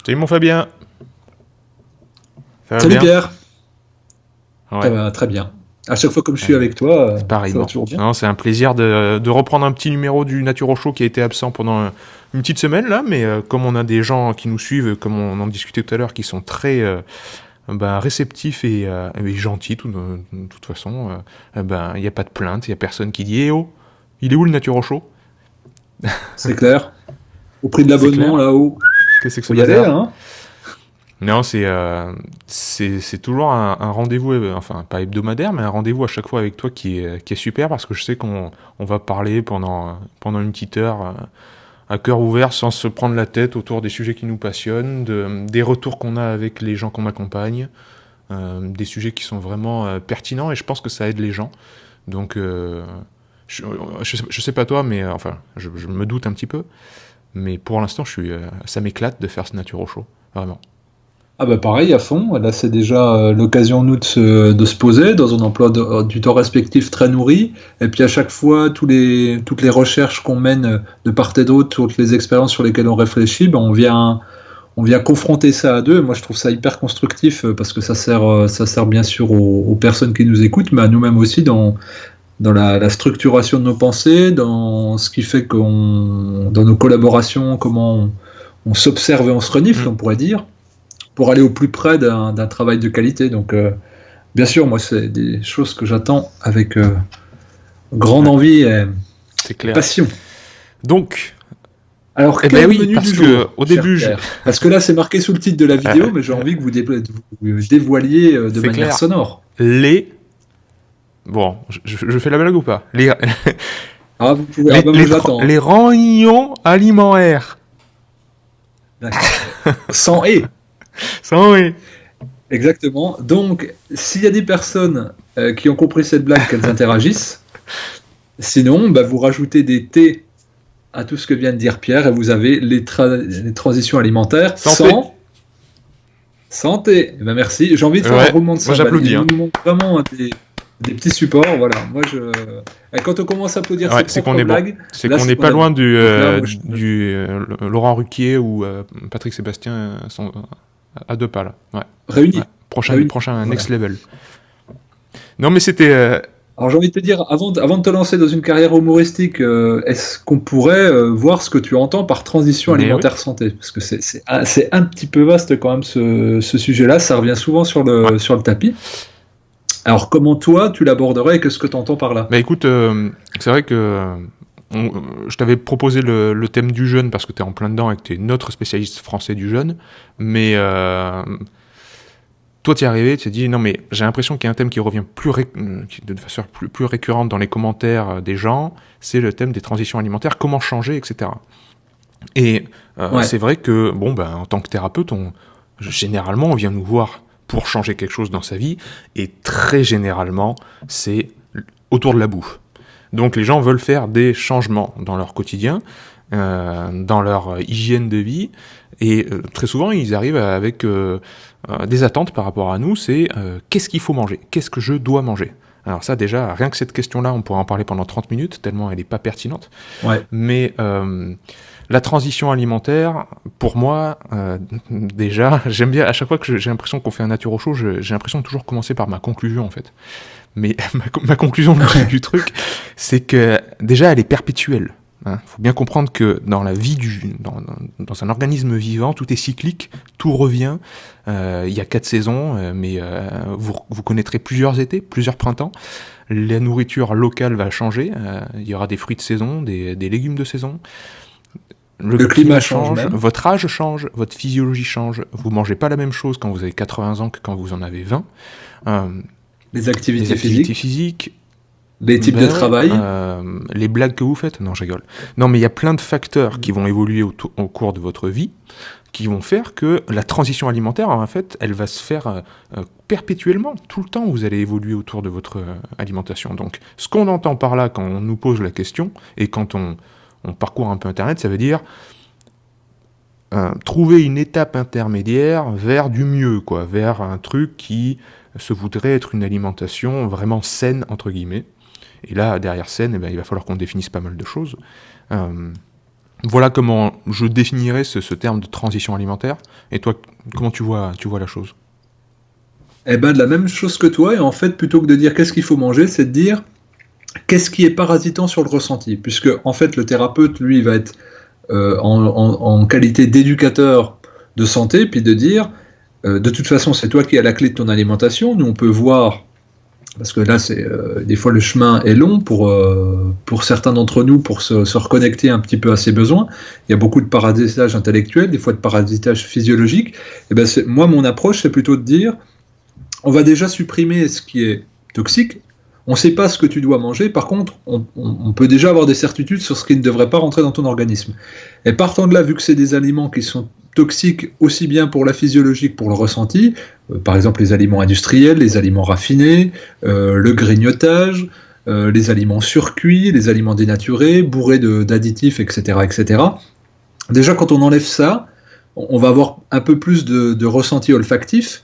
Salut mon Fabien. Ça va Salut bien? Pierre, ça Ouais, va très bien. À chaque fois comme je suis euh, avec toi, ça va pareillement. toujours bien. Non, c'est un plaisir de reprendre un petit numéro du Naturo Show qui a été absent pendant une petite semaine là, mais comme on a des gens qui nous suivent, comme on en discutait tout à l'heure, qui sont très réceptifs et gentils de toute façon, il n'y a pas de plainte, il n'y a personne qui dit «Eh oh, il est où le Naturo Show?» C'est clair. Au prix de C'est l'abonnement clair? là-haut, Qu'est-ce que c'est que ce faut y aller, bazar? hein. Non, c'est toujours un rendez-vous, enfin pas hebdomadaire, mais un rendez-vous à chaque fois avec toi qui est super parce que je sais qu'on va parler pendant une petite heure à cœur ouvert sans se prendre la tête autour des sujets qui nous passionnent, des retours qu'on a avec les gens qu'on accompagne, des sujets qui sont vraiment pertinents et je pense que ça aide les gens. Donc, je, je sais pas toi, mais enfin, je me doute un petit peu, mais pour l'instant, ça m'éclate de faire ce Naturo Show, vraiment. Ah bah pareil, à fond. Là, c'est déjà l'occasion, nous, de se poser dans un emploi du temps respectif très nourri. Et puis à chaque fois, toutes les recherches qu'on mène de part et d'autre, toutes les expériences sur lesquelles on réfléchit, ben, on vient confronter ça à deux. Et moi, je trouve ça hyper constructif parce que ça sert bien sûr aux personnes qui nous écoutent, mais à nous-mêmes aussi dans la structuration de nos pensées, dans ce qui fait dans nos collaborations, comment on s'observe et on se renifle, Mm. on pourrait dire, pour aller au plus près d'un travail de qualité. Donc, bien sûr, moi, c'est des choses que j'attends avec grande Ouais, envie c'est et clair. passion. Donc, Alors, eh ben quel oui, menu du parce que jour, au cher début, Pierre? Parce que là, c'est marqué sous le titre de la vidéo, mais j'ai envie que vous dévoiliez de c'est manière clair. sonore. Les, bon, je fais la blague ou pas? Ah, vous pouvez. Ah, ben moi, j'attends, Les hein. renillons alimentaires. D'accord. Sans et. Ça, oui. Exactement. Donc, s'il y a des personnes qui ont compris cette blague, qu'elles interagissent. Sinon, bah, vous rajoutez des T à tout ce que vient de dire Pierre et vous avez les transitions alimentaires Santé. sans T. Eh ben, merci. J'ai envie de faire un Ouais, roulement de moi cymbales. j'applaudis. Il Hein. nous manque vraiment des petits supports. Voilà. Et quand on commence à applaudir Ouais, ses c'est qu'on propres est bon. blagues, C'est là, qu'on c'est n'est qu'on pas a loin bu. Donc là, moi, Laurent Ruquier ou Patrick Sébastien sont à deux pas là. Ouais. Ouais. réunis. Réunis. Prochain Voilà. next level. Non mais c'était. Alors j'ai envie de te dire, avant de te lancer dans une carrière humoristique, est-ce qu'on pourrait voir ce que tu entends par transition Mais oui. alimentaire santé? Parce que c'est un petit peu vaste quand même ce sujet-là, ça revient souvent Ouais. sur le tapis. Alors comment toi tu l'aborderais et qu'est-ce que tu entends par là? Bah écoute, c'est vrai que je t'avais proposé le thème du jeûne parce que tu es en plein dedans et que tu es notre spécialiste français du jeûne, mais toi tu es arrivé, tu t'es dit non mais j'ai l'impression qu'il y a un thème qui revient de façon plus récurrente dans les commentaires des gens, c'est le thème des transitions alimentaires, comment changer, etc. Et Ouais, c'est vrai que bon ben en tant que thérapeute, généralement on vient nous voir pour changer quelque chose dans sa vie et très généralement c'est autour de la bouffe. Donc les gens veulent faire des changements dans leur quotidien, dans leur hygiène de vie, et très souvent ils arrivent avec des attentes par rapport à nous, c'est qu'est-ce qu'il faut manger, qu'est-ce que je dois manger. Alors ça déjà, rien que cette question-là, on pourrait en parler pendant 30 minutes, tellement elle n'est pas pertinente, ouais. mais la transition alimentaire, pour moi, déjà, j'aime bien, à chaque fois que j'ai l'impression qu'on fait un nature au chaud, j'ai l'impression de toujours commencer par ma conclusion en fait. Mais ma conclusion du truc, c'est que déjà, elle est perpétuelle. Il faut bien comprendre que dans la vie dans un organisme vivant, tout est cyclique, tout revient. Il y a 4 saisons, mais vous connaîtrez plusieurs étés, plusieurs printemps. La nourriture locale va changer. Il y aura des fruits de saison, des légumes de saison. Le Le climat climat change change, même. votre âge change, votre physiologie change. Vous mangez pas la même chose quand vous avez 80 ans que quand vous en avez 20. Euh, Les les activités activités physiques, physiques, les types de ben ouais, travail. les blagues que vous faites, non, je rigole. Non, mais il y a plein de facteurs qui vont évoluer au cours de votre vie, qui vont faire que la transition alimentaire, en fait, elle va se faire perpétuellement. Tout le temps, vous allez évoluer autour de votre alimentation. Donc, ce qu'on entend par là quand on nous pose la question, et quand on parcourt un peu Internet, ça veut dire trouver une étape intermédiaire vers du mieux, quoi, vers un truc qui se voudrait être une alimentation vraiment saine, entre guillemets. Et là, derrière saine, eh ben, il va falloir qu'on définisse pas mal de choses. Euh, Voilà comment je définirais ce terme de transition alimentaire. Et toi, comment tu vois la chose? Eh ben, de la même chose que toi, et en fait, plutôt que de dire qu'est-ce qu'il faut manger, c'est de dire qu'est-ce qui est parasitant sur le ressenti. Puisque, en fait, le thérapeute, lui, il va être en qualité d'éducateur de santé, puis de dire, de toute façon, c'est toi qui as la clé de ton alimentation. Nous, on peut voir, parce que là, des fois, le chemin est long pour certains d'entre nous, pour se reconnecter un petit peu à ses besoins. Il y a beaucoup de parasitage intellectuel, des fois de parasitage physiologique. Et ben, moi, mon approche, c'est plutôt de dire, on va déjà supprimer ce qui est toxique. On ne sait pas ce que tu dois manger. Par contre, on peut déjà avoir des certitudes sur ce qui ne devrait pas rentrer dans ton organisme. Et partant de là, vu que c'est des aliments qui sont toxiques aussi bien pour la physiologie que pour le ressenti, par exemple les aliments industriels, les aliments raffinés, le grignotage, les aliments surcuits, les aliments dénaturés, bourrés d'additifs, etc., etc. Déjà, quand on enlève ça, on va avoir un peu plus de ressenti olfactif.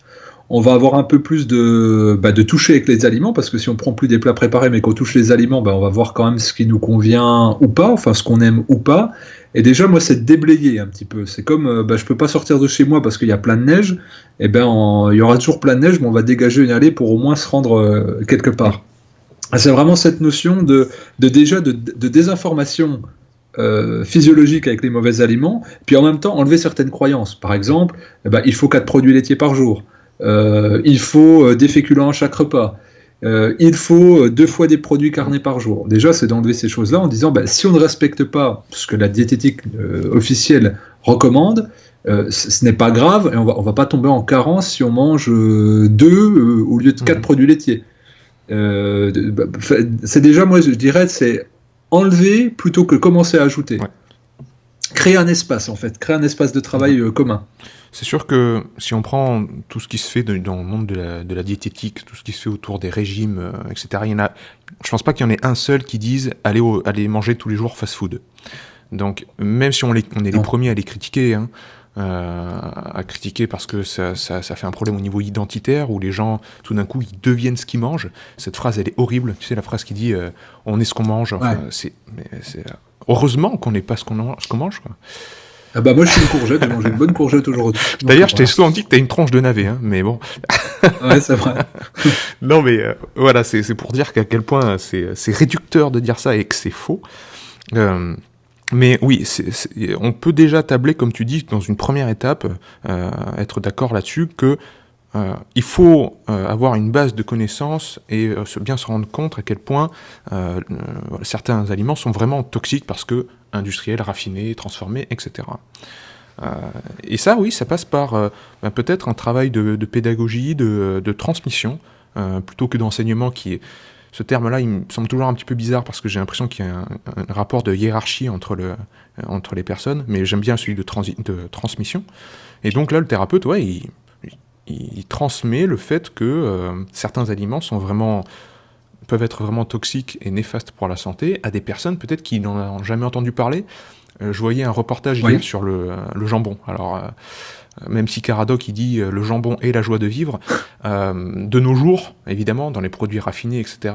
On va avoir un peu plus de toucher avec les aliments, parce que si on prend plus des plats préparés mais qu'on touche les aliments, on va voir quand même ce qui nous convient ou pas, enfin ce qu'on aime ou pas. Et déjà, moi, c'est de déblayer un petit peu. C'est comme, je peux pas sortir de chez moi parce qu'il y a plein de neige, et il y aura toujours plein de neige, mais on va dégager une allée pour au moins se rendre quelque part. C'est vraiment cette notion de désinformation physiologique avec les mauvais aliments, puis en même temps enlever certaines croyances. Par exemple, il faut 4 produits laitiers par jour. Il faut des féculents à chaque repas. Il faut 2 fois des produits carnés par jour. Déjà, c'est d'enlever ces choses-là en disant si on ne respecte pas ce que la diététique officielle recommande, ce n'est pas grave et on va pas tomber en carence si on mange 2 au lieu de 4 produits laitiers. C'est déjà, moi, je dirais, c'est enlever plutôt que commencer à ajouter. Ouais. Créer un espace, en fait, créer un espace de travail commun. C'est sûr que si on prend tout ce qui se fait dans le monde de la diététique, tout ce qui se fait autour des régimes, etc., je pense pas qu'il y en ait un seul qui dise allez manger tous les jours fast-food. Donc, même si on est les premiers à les critiquer, à critiquer parce que ça fait un problème au niveau identitaire, où les gens, tout d'un coup, ils deviennent ce qu'ils mangent. Cette phrase, elle est horrible. Tu sais, la phrase qui dit on est ce qu'on mange. Enfin, heureusement qu'on n'est pas ce qu'on mange, quoi. Ah moi je suis une courgette, j'ai mangé une bonne courgette aujourd'hui. D'ailleurs, je t'ai souvent dit que t'as une tranche de navet, mais bon. Ouais, c'est vrai. Non, mais voilà, c'est pour dire qu'à quel point c'est réducteur de dire ça et que c'est faux. Mais oui, on peut déjà tabler, comme tu dis, dans une première étape, être d'accord là-dessus que il faut avoir une base de connaissances et bien se rendre compte à quel point certains aliments sont vraiment toxiques parce que industriels, raffinés, transformés, etc. Et ça, oui, ça passe par peut-être un travail de pédagogie, de transmission, plutôt que d'enseignement Ce terme-là, il me semble toujours un petit peu bizarre parce que j'ai l'impression qu'il y a un rapport de hiérarchie entre les personnes, mais j'aime bien celui de transmission. Et donc là, le thérapeute, il transmet le fait que certains aliments peuvent être vraiment toxiques et néfastes pour la santé à des personnes peut-être qui n'en ont jamais entendu parler. Je voyais un reportage hier sur le jambon. Alors, même si Caradoc il dit le jambon est la joie de vivre, de nos jours, évidemment, dans les produits raffinés, etc.,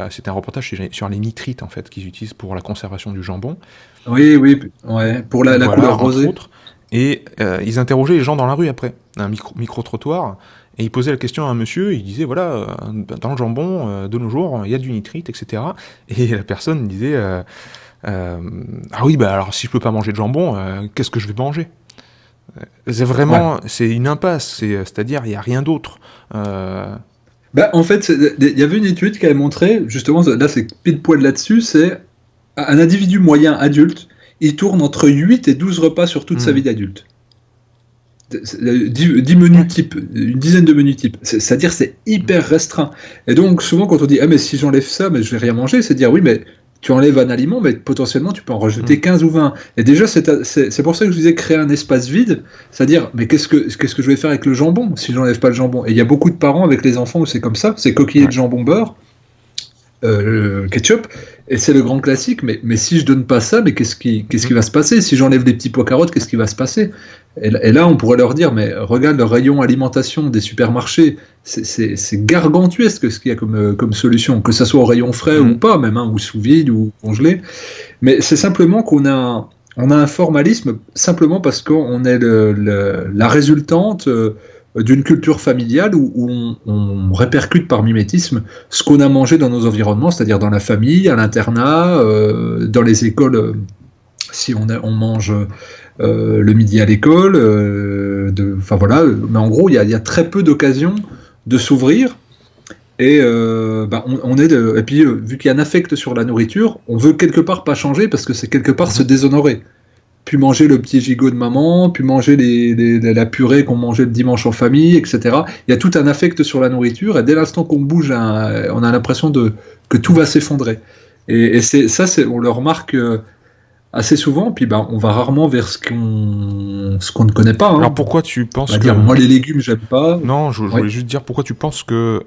c'était un reportage sur les nitrites en fait qu'ils utilisent pour la conservation du jambon. Oui, pour la couleur rosée. Et ils interrogeaient les gens dans la rue après, un micro-trottoir, et ils posaient la question à un monsieur, il disait, voilà, dans le jambon, de nos jours, il y a du nitrite, etc. Et la personne disait, ah oui, alors si je peux pas manger de jambon, qu'est-ce que je vais manger ? C'est vraiment, c'est une impasse, c'est-à-dire, il n'y a rien d'autre. En fait, il y avait une étude qui avait montré, justement, là c'est pile poil là-dessus, c'est un individu moyen adulte, il tourne entre 8 et 12 repas sur toute sa vie d'adulte. 10 menus types, une dizaine de menus types. C'est-à-dire c'est hyper restreint. Et donc souvent quand on dit mais si j'enlève ça, mais je vais rien manger, c'est dire oui mais tu enlèves un aliment, mais potentiellement tu peux en rajouter 15 ou 20. Et déjà c'est pour ça que je disais créer un espace vide, c'est-à-dire mais qu'est-ce que je vais faire avec le jambon si j'enlève pas le jambon. Et il y a beaucoup de parents avec les enfants où c'est comme ça, c'est coquillé de jambon beurre. Ketchup, et c'est le grand classique, mais si je donne pas ça, mais qu'est-ce qui va se passer? Si j'enlève les petits pois carottes, qu'est-ce qui va se passer? Et là, on pourrait leur dire, mais regarde le rayon alimentation des supermarchés, c'est gargantuesque ce qu'il y a comme solution, que ça soit au rayon frais ou pas, même, ou sous vide ou congelé. Mais c'est simplement qu'on On a un formalisme simplement parce qu'on est la résultante d'une culture familiale où on répercute par mimétisme ce qu'on a mangé dans nos environnements, c'est-à-dire dans la famille, à l'internat, dans les écoles, si on mange le midi à l'école. Enfin voilà, mais en gros, il y a très peu d'occasions de s'ouvrir. Et on est et puis vu qu'il y a un affect sur la nourriture, on veut quelque part pas changer parce que c'est quelque part se Mhm. déshonorer. Puis manger le petit gigot de maman, puis manger la purée qu'on mangeait le dimanche en famille, etc. Il y a tout un affect sur la nourriture, et dès l'instant qu'on bouge, on a l'impression que tout va s'effondrer. Et on le remarque assez souvent, puis on va rarement vers ce qu'on ne connaît pas. Alors Hein. pourquoi tu On penses va dire, que... moi les légumes, j'aime pas. Non, je Oui. voulais juste dire pourquoi tu penses que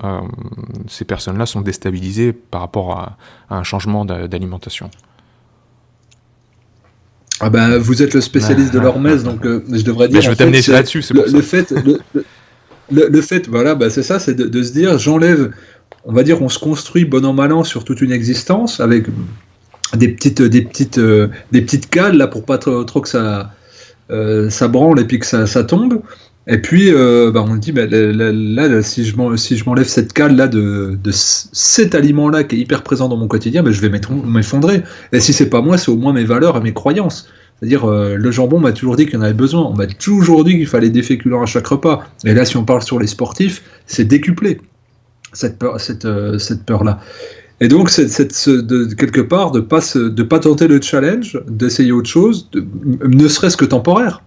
ces personnes-là sont déstabilisées par rapport à un changement d'alimentation. Ah ben, vous êtes le spécialiste de l'hormèse, donc je devrais Ben, dire je en veux fait, t'amener c'est là-dessus, c'est pour le ça. fait, le fait, voilà, bah, c'est ça, c'est de se dire, j'enlève, on va dire, on se construit bon an mal an sur toute une existence avec des petites cales là pour pas trop que ça branle et puis que ça tombe. Et puis, on dit, bah, là, si je m'enlève cette cale là de cet aliment là qui est hyper présent dans mon quotidien, bah, je vais m'effondrer. Et si c'est pas moi, c'est au moins mes valeurs et mes croyances. C'est-à-dire, le jambon m'a toujours dit qu'il y en avait besoin. On m'a toujours dit qu'il fallait des féculents à chaque repas. Et là, si on parle sur les sportifs, c'est décuplé cette peur-là. Et donc, quelque part, de pas tenter le challenge, d'essayer autre chose, ne serait-ce que temporaire.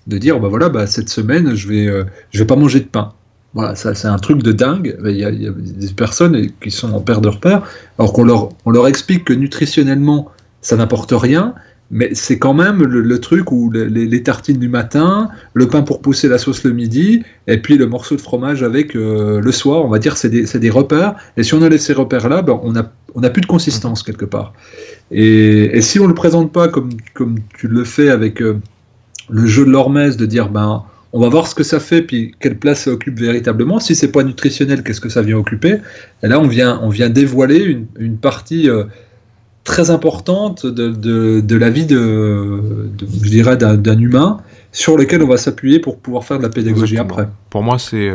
De dire, bah voilà, bah, cette semaine, je vais pas manger de pain. Voilà, ça, c'est un truc de dingue. Il y a des personnes qui sont en perte de repère, alors on leur explique que nutritionnellement, ça n'apporte rien, mais c'est quand même le truc où les tartines du matin, le pain pour pousser la sauce le midi, et puis le morceau de fromage avec le soir, on va dire, c'est des repères. Et si on enlève ces repères-là, ben, on a plus de Mhm. consistance quelque part. Et si on le présente pas comme tu le fais avec le jeu de l'hormèse, de dire, ben, on va voir ce que ça fait, puis quelle place ça occupe véritablement. Si c'est pas nutritionnel, qu'est-ce que ça vient occuper? Et là, on vient dévoiler une partie très importante de la vie je dirais, d'un humain sur lequel on va s'appuyer pour pouvoir faire de la pédagogie Exactement. après. Pour moi, c'est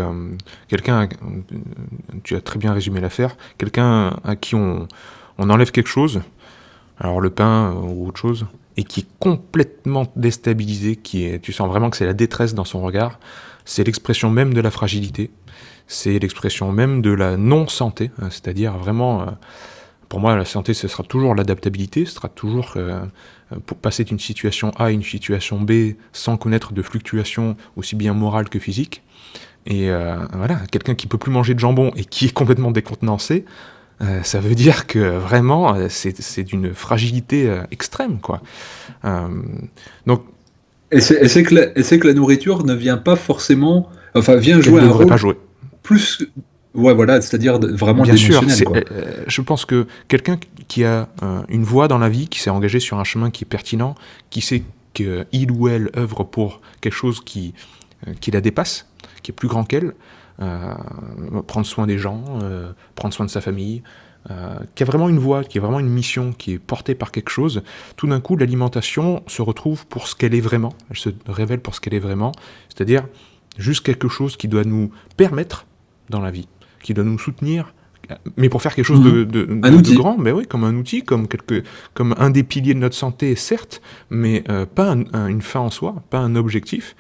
quelqu'un, tu as très bien résumé l'affaire, quelqu'un à qui on enlève quelque chose, alors le pain ou autre chose, et qui est complètement déstabilisé, tu sens vraiment que c'est la détresse dans son regard, c'est l'expression même de la fragilité, c'est l'expression même de la non-santé, c'est-à-dire vraiment, pour moi, la santé, ce sera toujours l'adaptabilité, ce sera toujours pour passer d'une situation A à une situation B sans connaître de fluctuations aussi bien morales que physiques. Et voilà, quelqu'un qui peut plus manger de jambon et qui est complètement décontenancé, ça veut dire que vraiment, c'est d'une fragilité extrême, quoi. Euh, donc, Et c'est que la nourriture ne vient pas forcément, enfin, vient elle jouer un devrait pas rôle jouer. plus, ouais, voilà, c'est-à-dire vraiment de Bien sûr, l'émotionnel, quoi. je pense que quelqu'un qui a une voie dans la vie, qui s'est engagé sur un chemin qui est pertinent, qui sait qu'il ou elle œuvre pour quelque chose qui la dépasse, qui est plus grand qu'elle, euh, prendre soin des gens, prendre soin de sa famille, qui a vraiment une voie, qui a vraiment une mission, qui est portée par quelque chose, tout d'un coup l'alimentation se retrouve pour ce qu'elle est vraiment, elle se révèle pour ce qu'elle est vraiment, c'est-à-dire juste quelque chose qui doit nous permettre dans la vie, qui doit nous soutenir, mais pour faire quelque chose Mhm. Un de outil. grand, mais oui, comme un outil, comme un des piliers de notre santé, certes, mais pas une fin en soi, pas un objectif.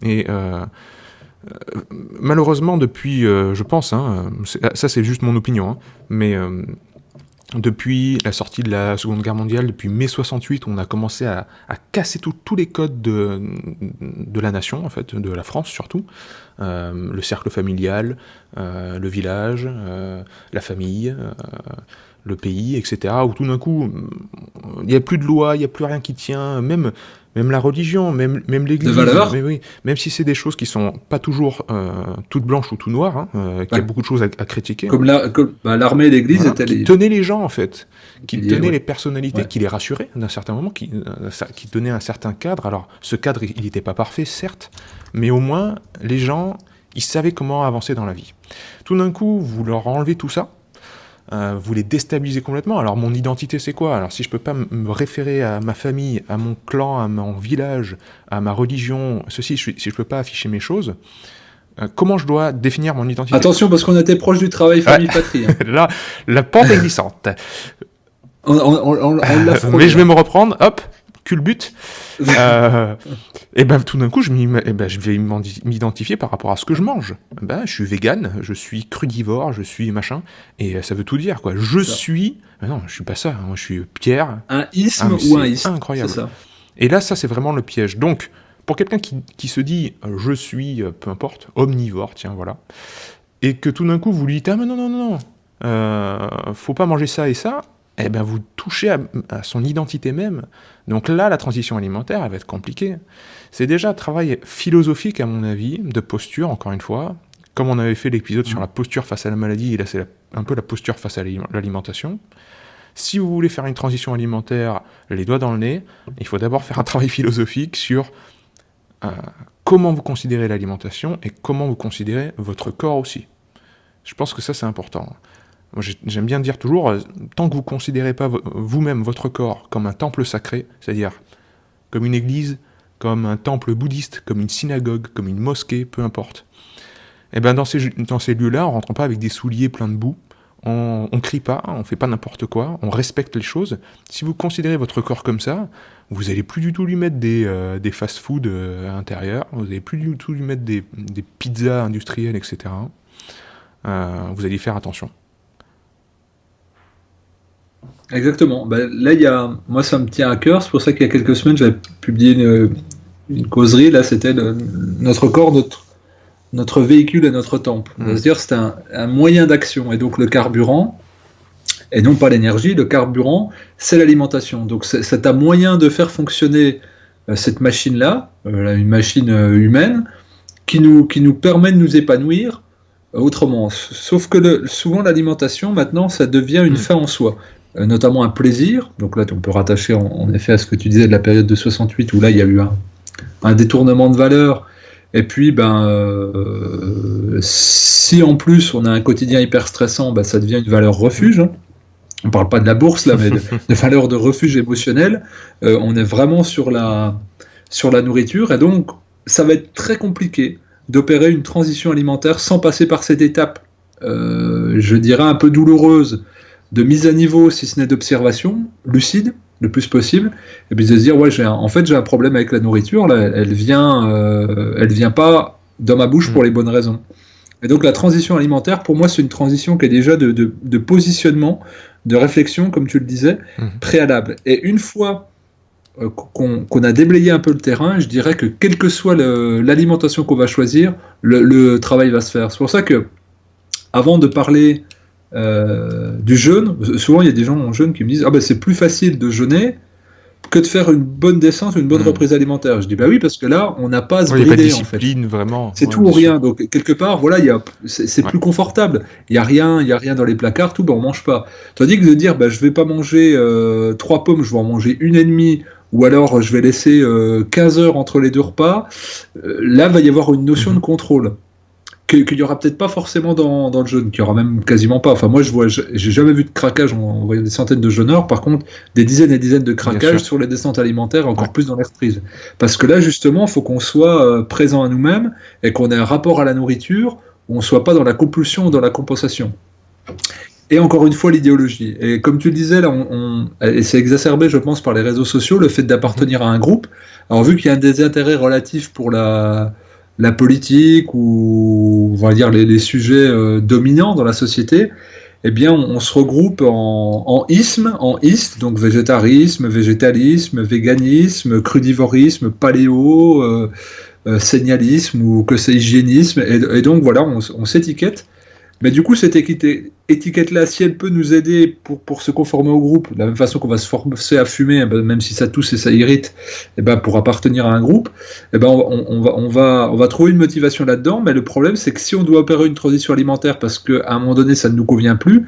Et malheureusement, depuis, je pense, hein, ça c'est juste mon opinion, hein, mais depuis la sortie de la Seconde Guerre mondiale, depuis mai 68, on a commencé à casser tous les codes de la nation, en fait, de la France surtout. Le cercle familial, le village, la famille, le pays, etc. Où tout d'un coup, il n'y a plus de loi, il n'y a plus rien qui tient, même la religion, même De l'Église, mais valeur. oui, même si c'est des choses qui sont pas toujours toutes blanches ou tout noires, hein, qu'il y a Bah, beaucoup de choses à critiquer, hein, comme bah, l'armée et l'église voilà, étaient qui tenait les gens en fait, les qui piliers, tenait ouais. les personnalités, Ouais. qui les rassurait d'un certain moment, qui donnait un certain cadre. Alors ce cadre, il n'était pas parfait, certes, mais au moins les gens, ils savaient comment avancer dans la vie. Tout d'un coup, vous leur enlevez tout ça, vous les déstabilisez complètement. Alors mon identité c'est quoi? Alors si je peux pas me référer à ma famille, à mon clan, à mon village, à ma religion, si je peux pas afficher mes choses, comment je dois définir mon identité? Attention, parce qu'on était proche du travail famille-patrie. Hein. Là, la pente est glissante. On l'a frôlé. Mais je vais me reprendre, hop, culbute. Et ben tout d'un coup, je vais m'identifier par rapport à ce que je mange. Ben, je suis vegan, je suis crudivore, je suis machin, et ça veut tout dire, quoi. Je suis... non, je suis pas ça, moi je suis Pierre. Un isme ou un isme. Incroyable. C'est ça. Et là, ça c'est vraiment le piège. Donc, pour quelqu'un qui se dit je suis, peu importe, omnivore, tiens, voilà, et que tout d'un coup vous lui dites ah mais non, faut pas manger ça et ça, eh ben vous touchez à son identité même. Donc là, la transition alimentaire, elle va être compliquée. C'est déjà un travail philosophique, à mon avis, de posture, encore une fois. Comme on avait fait l'épisode sur la posture face à la maladie, et là c'est un peu la posture face à l'alimentation. Si vous voulez faire une transition alimentaire, les doigts dans le nez, il faut d'abord faire un travail philosophique sur comment vous considérez l'alimentation et comment vous considérez votre corps aussi. Je pense que ça, c'est important. Moi, j'aime bien dire toujours, tant que vous ne considérez pas vous-même votre corps comme un temple sacré, c'est-à-dire comme une église, comme un temple bouddhiste, comme une synagogue, comme une mosquée, peu importe, et ben dans ces lieux-là, on ne rentre pas avec des souliers pleins de boue, on ne crie pas, on ne fait pas n'importe quoi, on respecte les choses. Si vous considérez votre corps comme ça, vous n'allez plus du tout lui mettre des fast-food à l'intérieur, vous n'allez plus du tout lui mettre des pizzas industrielles, etc. Vous allez y faire attention. Exactement. Là, moi, ça me tient à cœur. C'est pour ça qu'il y a quelques semaines, j'avais publié une causerie. Là, c'était notre corps, notre véhicule et notre temple. On va se dire c'est un moyen d'action. Et donc, le carburant, et non pas l'énergie, le carburant, c'est l'alimentation. Donc, c'est un moyen de faire fonctionner cette machine-là, une machine humaine, qui nous permet de nous épanouir autrement. Sauf que souvent, l'alimentation, maintenant, ça devient une fin en soi. Notamment un plaisir, donc là on peut rattacher en effet à ce que tu disais de la période de 68 où là il y a eu un détournement de valeur, et puis si en plus on a un quotidien hyper stressant, ça devient une valeur refuge, hein. On parle pas de la bourse là, mais de valeur de refuge émotionnel. On est vraiment sur la nourriture, et donc ça va être très compliqué d'opérer une transition alimentaire sans passer par cette étape, je dirais un peu douloureuse, de mise à niveau, si ce n'est d'observation, lucide, le plus possible, et puis de se dire, ouais, j'ai un problème avec la nourriture, là, elle vient pas dans ma bouche pour les bonnes raisons. Et donc la transition alimentaire, pour moi, c'est une transition qui est déjà de positionnement, de réflexion, comme tu le disais, préalable. Et une fois qu'on a déblayé un peu le terrain, je dirais que quelle que soit l'alimentation qu'on va choisir, le travail va se faire. C'est pour ça que, avant de parler du jeûne, souvent il y a des gens en jeûne qui me disent c'est plus facile de jeûner que de faire une bonne descente, une bonne reprise alimentaire. Je dis oui, parce que là on n'a pas à se brider, il n'y a pas de discipline, en fait. Vraiment. C'est tout ou rien. Donc quelque part, voilà, c'est plus confortable. Il y a rien dans les placards, tout, on mange pas. Tandis que de dire je vais pas manger 3 pommes, je vais en manger 1,5, ou alors je vais laisser 15 heures entre les 2 repas, là va y avoir une notion de contrôle qu'il n'y aura peut-être pas forcément dans le jeûne, qu'il n'y aura même quasiment pas. Enfin, moi, j'ai jamais vu de craquage en voyant des centaines de jeûneurs. Par contre, des dizaines et dizaines de craquages sur les descentes alimentaires, encore plus dans l'air prise. Parce que là, justement, il faut qu'on soit présent à nous-mêmes et qu'on ait un rapport à la nourriture où on ne soit pas dans la compulsion ou dans la compensation. Et encore une fois, l'idéologie. Et comme tu le disais, là, et c'est exacerbé, je pense, par les réseaux sociaux, le fait d'appartenir à un groupe. Alors, vu qu'il y a un désintérêt relatif pour la politique, ou on va dire les sujets dominants dans la société, eh bien on se regroupe en ismes, donc végétarisme, végétalisme, véganisme, crudivorisme, paléo, sénialisme, ou que c'est hygiénisme, et donc voilà, on s'étiquette. Mais du coup, cette étiquette-là, si elle peut nous aider pour se conformer au groupe, de la même façon qu'on va se forcer à fumer, même si ça tousse et ça irrite, pour appartenir à un groupe, on va trouver une motivation là-dedans. Mais le problème, c'est que si on doit opérer une transition alimentaire parce qu'à un moment donné, ça ne nous convient plus,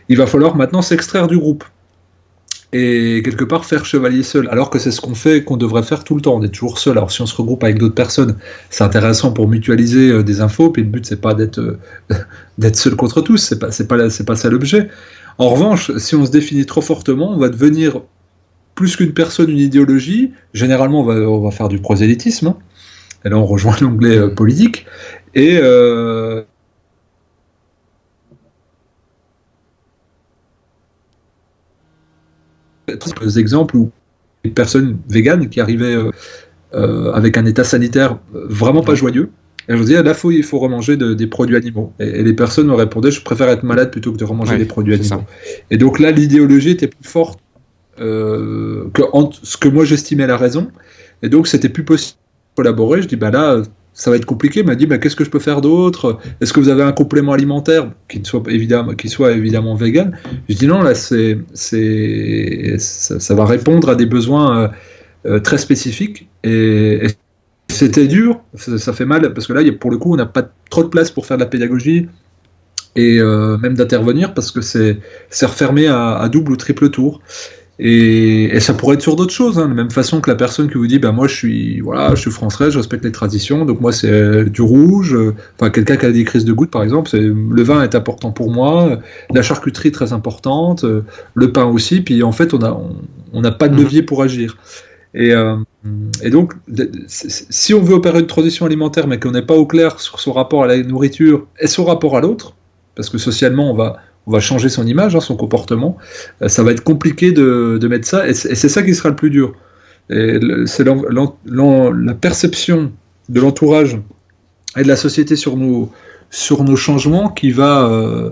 il va falloir maintenant s'extraire du groupe. Et quelque part faire chevalier seul, alors que c'est ce qu'on devrait faire tout le temps. On est toujours seul. Alors si on se regroupe avec d'autres personnes, c'est intéressant pour mutualiser des infos, puis le but c'est pas d'être seul contre tous, c'est pas ça l'objet. En revanche, si on se définit trop fortement, on va devenir plus qu'une personne, une idéologie. Généralement, on va faire du prosélytisme. Hein. Et là, on rejoint l'onglet politique. Et des exemples où une personne végane qui arrivait avec un état sanitaire vraiment pas joyeux. Et je vous dis, là, il faut remanger des produits animaux. Et les personnes me répondaient, je préfère être malade plutôt que de remanger des produits animaux. Et donc là, l'idéologie était plus forte que ce que moi j'estimais la raison. Et donc, c'était plus possible de collaborer. Je dis, bah là, ça va être compliqué. Il m'a dit, bah, qu'est-ce que je peux faire d'autre? Est-ce que vous avez un complément alimentaire qui soit évidemment vegan? Je dis, non, là, ça va répondre à des besoins très spécifiques. Et c'était dur, ça fait mal, parce que là, pour le coup, on n'a pas trop de place pour faire de la pédagogie et même d'intervenir, parce que c'est refermé à double ou triple tour. Et ça pourrait être sur d'autres choses, hein, de la même façon que la personne qui vous dit, bah moi je suis française, je respecte les traditions, donc moi c'est du rouge, enfin quelqu'un qui a des crises de goutte par exemple, le vin est important pour moi, la charcuterie très importante, le pain aussi, puis en fait on n'a pas de levier pour agir. Et donc, si on veut opérer une transition alimentaire, mais qu'on n'est pas au clair sur son rapport à la nourriture et son rapport à l'autre, parce que socialement, on va changer son image, hein, son comportement, ça va être compliqué de mettre ça, et c'est ça qui sera le plus dur. C'est la perception de l'entourage et de la société sur nos changements qui va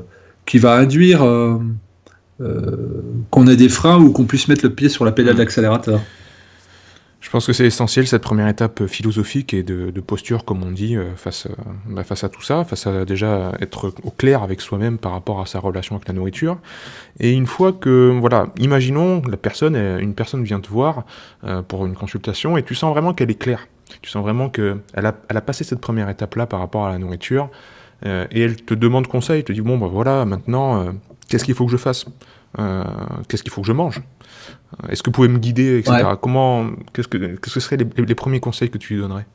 induire qu'on ait des freins ou qu'on puisse mettre le pied sur la pédale d'accélérateur. Je pense que c'est essentiel, cette première étape philosophique et de posture, comme on dit, face à tout ça, face à déjà être au clair avec soi-même par rapport à sa relation avec la nourriture. Et une fois que, voilà, imaginons, une personne vient te voir pour une consultation et tu sens vraiment qu'elle est claire. Tu sens vraiment qu'elle a passé cette première étape-là par rapport à la nourriture et elle te demande conseil, elle te dit, bon, bah voilà, maintenant, qu'est-ce qu'il faut que je fasse ? Qu'est-ce qu'il faut que je mange ? Est-ce que vous pouvez me guider, etc. Ouais. Qu'est-ce que seraient les premiers conseils que tu lui donnerais ?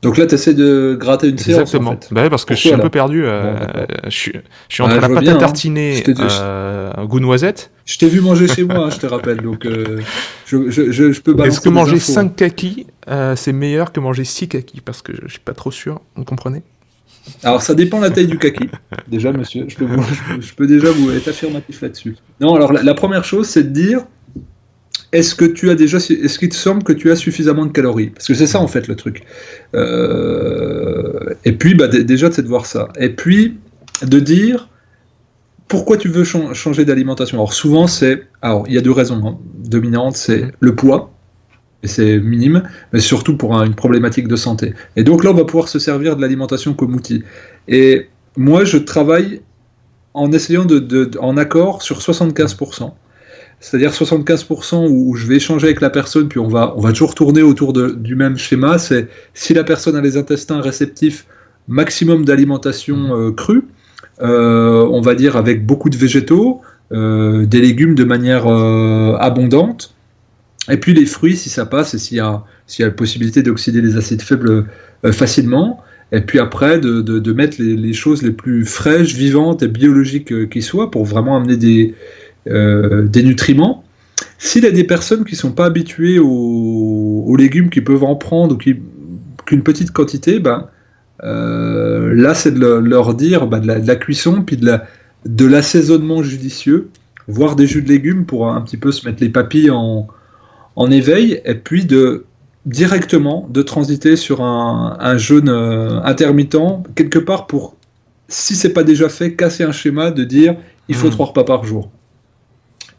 Donc là, tu essaies de gratter une séance, en fait. Bah ouais, parce que je suis un peu perdu. Je suis entre la pâte à tartiner, goût noisette. Je t'ai vu manger chez moi, hein, je te rappelle. Donc je peux balancer. Est-ce que manger 5 kakis, c'est meilleur que manger 6 kakis ? Parce que je suis pas trop sûr, vous comprenez ? Alors, ça dépend de la taille du kaki. Déjà, monsieur, je peux déjà vous être affirmatif là-dessus. Non, alors, la première chose, c'est de dire, est-ce qu'il te semble que tu as suffisamment de calories ? Parce que c'est ça, en fait, le truc. Et puis, déjà, c'est de voir ça. Et puis, de dire, pourquoi tu veux changer d'alimentation ? Alors, souvent, il y a deux raisons dominantes. C'est le poids. Et c'est minime, mais surtout pour une problématique de santé. Et donc là, on va pouvoir se servir de l'alimentation comme outil. Et moi, je travaille en essayant en accord sur 75%. C'est-à-dire 75% où je vais échanger avec la personne, puis on va toujours tourner autour du même schéma. C'est si la personne a les intestins réceptifs, maximum d'alimentation crue, on va dire avec beaucoup de végétaux, des légumes de manière abondante. Et puis les fruits, si ça passe, et s'il y a la possibilité d'oxyder les acides faibles facilement, et puis après de mettre les choses les plus fraîches, vivantes et biologiques qui soient, pour vraiment amener des nutriments. S'il y a des personnes qui ne sont pas habituées aux légumes, qui peuvent en prendre, ou qu'une petite quantité, là c'est de leur dire de la cuisson, puis de l'assaisonnement judicieux, voire des jus de légumes pour un petit peu se mettre les papilles en éveil, et puis directement de transiter sur un jeûne intermittent, quelque part pour, si c'est pas déjà fait, casser un schéma de dire il faut 3 repas par jour.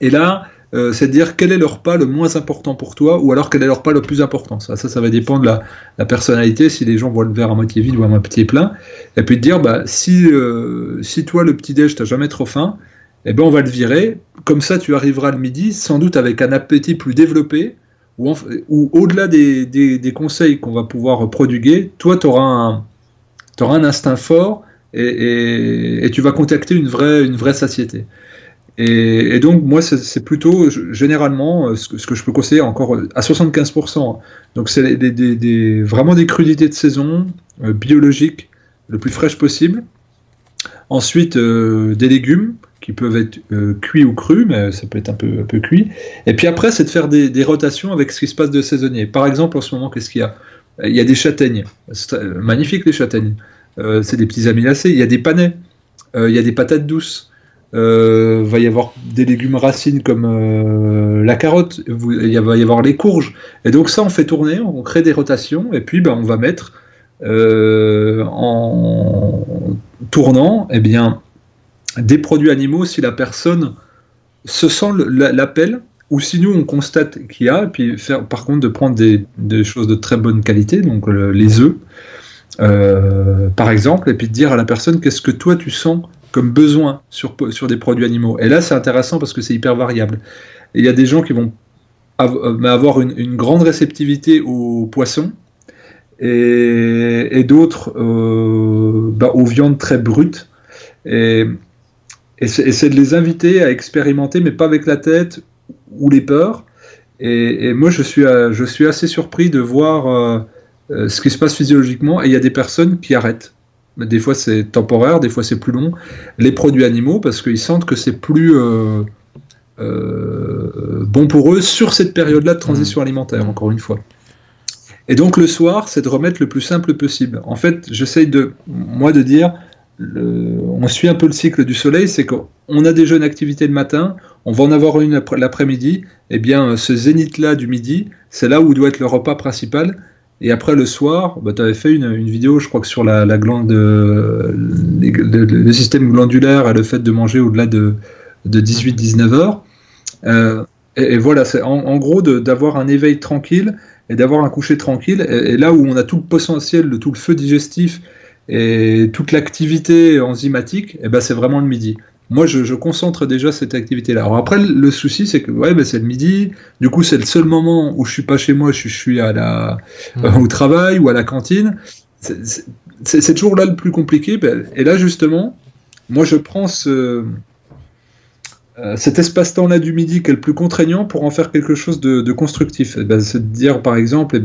Et là, c'est de dire quel est le repas le moins important pour toi, ou alors quel est le repas le plus important. Ça va dépendre de la personnalité, si les gens voient le verre à moitié vide ou à moitié plein, et puis de dire si toi le petit-déj t'as jamais trop faim, eh ben on va le virer, comme ça tu arriveras le midi, sans doute avec un appétit plus développé, ou au-delà des conseils qu'on va pouvoir prodiguer, toi tu auras un instinct fort, et tu vas contacter une vraie satiété. Et donc moi c'est plutôt généralement ce que je peux conseiller encore à 75%. Donc c'est vraiment des crudités de saison, biologiques, le plus fraîches possible. Ensuite des légumes qui peuvent être cuits ou crus, mais ça peut être un peu cuit. Et puis après, c'est de faire des rotations avec ce qui se passe de saisonnier. Par exemple, en ce moment, qu'est-ce qu'il y a? Il y a des châtaignes. C'est magnifique, les châtaignes. C'est des petits amylacés. Il y a des panais. Il y a des patates douces. Va y avoir des légumes racines comme la carotte. Va y avoir les courges. Et donc ça, on fait tourner, on crée des rotations. Et puis, on va mettre en tournant, eh bien, des produits animaux si la personne se sent l'appel, ou si nous on constate qu'il y a, et puis par contre de prendre des choses de très bonne qualité, donc les œufs, par exemple, et puis de dire à la personne qu'est-ce que toi tu sens comme besoin sur des produits animaux. Et là c'est intéressant parce que c'est hyper variable. Et il y a des gens qui vont avoir une grande réceptivité aux poissons, et d'autres aux viandes très brutes. Et c'est de les inviter à expérimenter, mais pas avec la tête ou les peurs. Et moi, je suis assez surpris de voir ce qui se passe physiologiquement. Et il y a des personnes qui arrêtent. Des fois, c'est temporaire, des fois, c'est plus long. Les produits animaux, parce qu'ils sentent que c'est plus bon pour eux sur cette période-là de transition alimentaire, encore une fois. Et donc, le soir, c'est de remettre le plus simple possible. En fait, j'essaye de dire... on suit un peu le cycle du soleil, c'est qu'on a déjà une activité le matin, on va en avoir une l'après-midi, et bien ce zénith-là du midi, c'est là où doit être le repas principal, et après le soir, tu avais fait une vidéo, je crois que sur la glande, le système glandulaire et le fait de manger au-delà de 18-19 heures, et voilà, c'est en gros d'avoir un éveil tranquille, et d'avoir un coucher tranquille, et là où on a tout le potentiel, tout le feu digestif, et toute l'activité enzymatique, c'est vraiment le midi. Moi, je concentre déjà cette activité-là. Alors après, le souci, c'est que c'est le midi. Du coup, c'est le seul moment où je suis pas chez moi. Je suis au travail ou à la cantine. C'est toujours là le plus compliqué. Et là, justement, moi, je prends cet espace-temps-là du midi qui est le plus contraignant pour en faire quelque chose de constructif. C'est de dire, par exemple,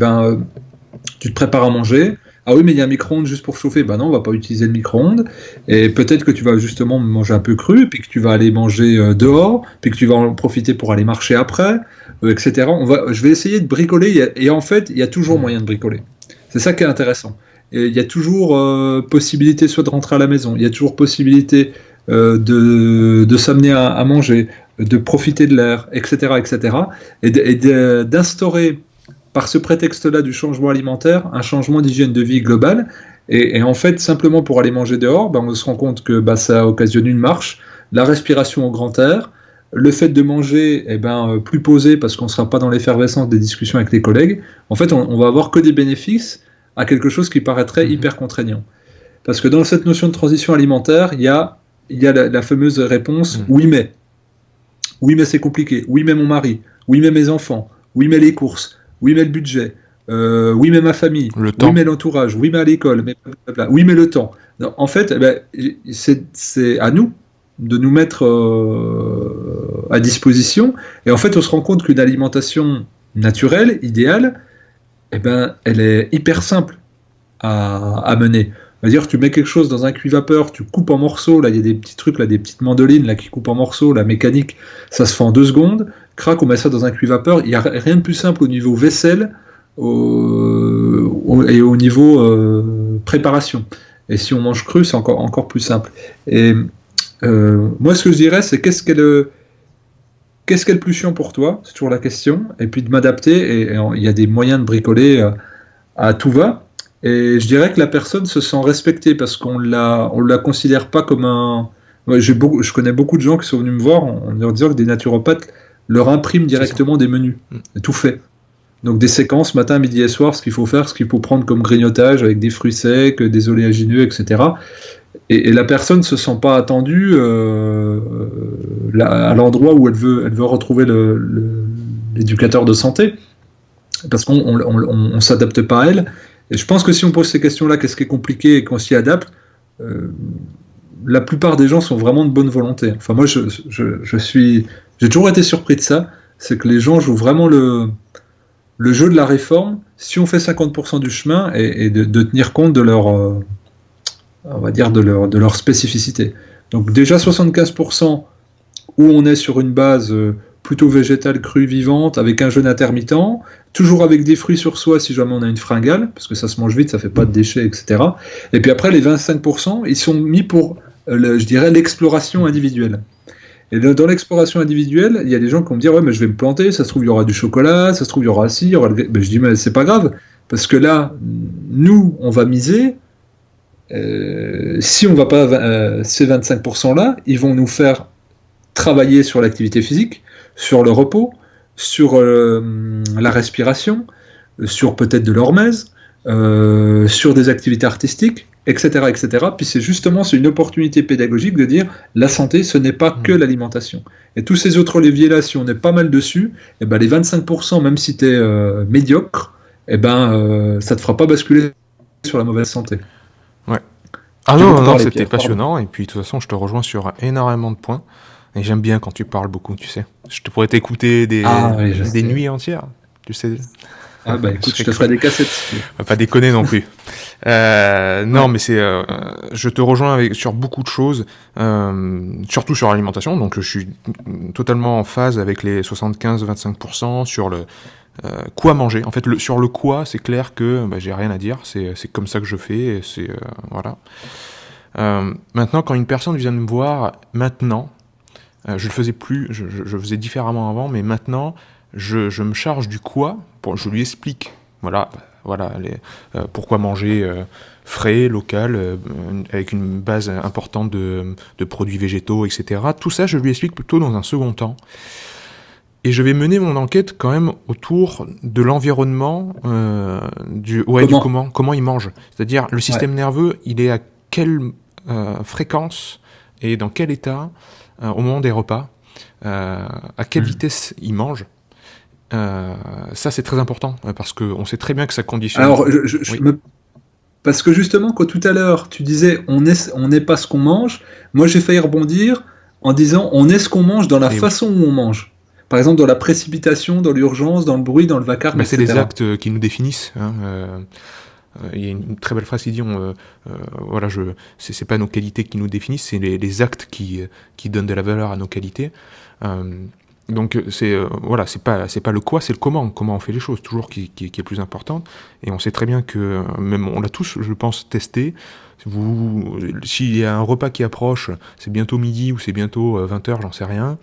tu te prépares à manger. Ah oui, mais il y a un micro-ondes juste pour chauffer. Non, on va pas utiliser le micro-ondes. Et peut-être que tu vas justement manger un peu cru, puis que tu vas aller manger dehors, puis que tu vas en profiter pour aller marcher après, etc. Je vais essayer de bricoler. Et en fait, il y a toujours moyen de bricoler. C'est ça qui est intéressant. Et il y a toujours possibilité soit de rentrer à la maison, il y a toujours possibilité de s'amener à manger, de profiter de l'air, etc., etc. Et d'instaurer par ce prétexte-là du changement alimentaire, un changement d'hygiène de vie globale, et en fait, simplement pour aller manger dehors, on se rend compte que ça occasionne une marche, la respiration au grand air, le fait de manger plus posé parce qu'on ne sera pas dans l'effervescence des discussions avec les collègues. En fait, on va avoir que des bénéfices à quelque chose qui paraîtrait hyper contraignant. Parce que dans cette notion de transition alimentaire, il y a la fameuse réponse « oui mais ». Oui mais c'est compliqué, oui mais mon mari, oui mais mes enfants, oui mais les courses, oui mais le budget, oui mais ma famille, oui mais l'entourage, oui mais à l'école, oui mais le temps. En fait, c'est à nous de nous mettre à disposition, et en fait on se rend compte qu'une alimentation naturelle, idéale, elle est hyper simple à mener. C'est-à-dire tu mets quelque chose dans un cuit-vapeur, tu coupes en morceaux, là il y a des petits trucs, là, des petites mandolines là, qui coupent en morceaux, la mécanique, ça se fait en 2 secondes, crac, on met ça dans un cuit-vapeur, il n'y a rien de plus simple au niveau vaisselle et au niveau préparation. Et si on mange cru, c'est encore plus simple. Et moi ce que je dirais, c'est qu'est-ce qu'est le plus chiant pour toi, c'est toujours la question, et puis de m'adapter, et il y a des moyens de bricoler à tout va. Et je dirais que la personne se sent respectée parce qu'on la considère pas comme un... Je connais beaucoup de gens qui sont venus me voir en leur disant que des naturopathes leur impriment directement des menus, tout fait. Donc des séquences matin, midi et soir, ce qu'il faut faire, ce qu'il faut prendre comme grignotage avec des fruits secs, des oléagineux, etc. Et la personne ne se sent pas attendue à l'endroit où elle veut retrouver l'éducateur de santé, parce qu'on ne s'adapte pas à elle. Et je pense que si on pose ces questions-là, qu'est-ce qui est compliqué et qu'on s'y adapte, la plupart des gens sont vraiment de bonne volonté. Enfin, moi, j'ai toujours été surpris de ça, c'est que les gens jouent vraiment le jeu de la réforme si on fait 50% du chemin et de tenir compte de leur, on va dire, de leur spécificité. Donc déjà 75% ou on est sur une base plutôt végétale, crue, vivante, avec un jeûne intermittent, toujours avec des fruits sur soi si jamais on a une fringale, parce que ça se mange vite, ça fait pas de déchets, etc. Et puis après, les 25%, ils sont mis pour, je dirais, l'exploration individuelle. Et dans l'exploration individuelle, il y a des gens qui vont me dire, ouais, mais je vais me planter, ça se trouve, il y aura du chocolat, ça se trouve, il y aura ci, il y aura le... Ben, je dis, mais c'est pas grave, parce que là, nous, on va miser, si on va pas, ces 25%-là, ils vont nous faire travailler sur l'activité physique, sur le repos, sur la respiration, sur peut-être de l'hormèse, sur des activités artistiques, etc., etc. Puis c'est une opportunité pédagogique de dire la santé, ce n'est pas que l'alimentation. Et tous ces autres leviers-là, si on est pas mal dessus, et ben les 25%, même si tu es médiocre, et ben ça te fera pas basculer sur la mauvaise santé. Ouais. Ah non, c'était passionnant. Et puis de toute façon, je te rejoins sur énormément de points. Et j'aime bien quand tu parles beaucoup, tu sais. Je te pourrais t'écouter des nuits entières, tu sais. Ah bah écoute, je te ferai des cassettes. Pas déconner non plus. Non, mais je te rejoins sur beaucoup de choses, surtout sur l'alimentation. Donc je suis totalement en phase avec les 75-25% sur le quoi manger. En fait, sur le quoi, c'est clair que j'ai rien à dire. C'est comme ça que je fais. Et voilà. Maintenant, quand une personne vient me voir, maintenant, je le faisais plus, je faisais différemment avant, mais maintenant, je me charge du quoi, je lui explique, voilà, pourquoi manger frais, local, avec une base importante de produits végétaux, etc. Tout ça, je lui explique plutôt dans un second temps. Et je vais mener mon enquête quand même autour de l'environnement, du comment il mange. C'est-à-dire, le système nerveux, il est à quelle fréquence et dans quel état au moment des repas, à quelle vitesse il mange. Ça, c'est très important, parce qu'on sait très bien que ça conditionne... Alors, parce que justement, quand tout à l'heure, tu disais on n'est pas ce qu'on mange, moi j'ai failli rebondir en disant on est ce qu'on mange dans la façon où on mange. Par exemple, dans la précipitation, dans l'urgence, dans le bruit, dans le vacarme, etc. C'est les actes qui nous définissent. Il y a une très belle phrase qui dit c'est pas nos qualités qui nous définissent, c'est les actes qui donnent de la valeur à nos qualités. Donc c'est pas le quoi, c'est le comment on fait les choses, toujours qui est plus important. Et on sait très bien que même on l'a tous, je pense, testé. S'il y a un repas qui approche, c'est bientôt midi ou c'est bientôt 20h, j'en sais rien,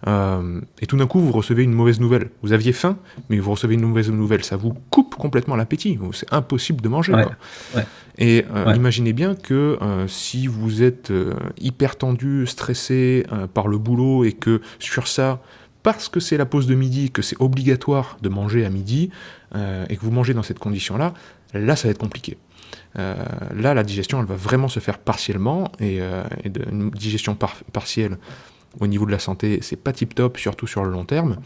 et tout d'un coup vous recevez une mauvaise nouvelle. Vous aviez faim, mais vous recevez une mauvaise nouvelle, ça vous coupe complètement l'appétit, c'est impossible de manger. Ouais. Et imaginez bien que si vous êtes hyper tendu, stressé par le boulot, et que sur ça, parce que c'est la pause de midi, que c'est obligatoire de manger à midi, et que vous mangez dans cette condition-là, là ça va être compliqué. Là, la digestion, elle va vraiment se faire partiellement, et une digestion partielle au niveau de la santé, c'est pas tip-top, surtout sur le long terme.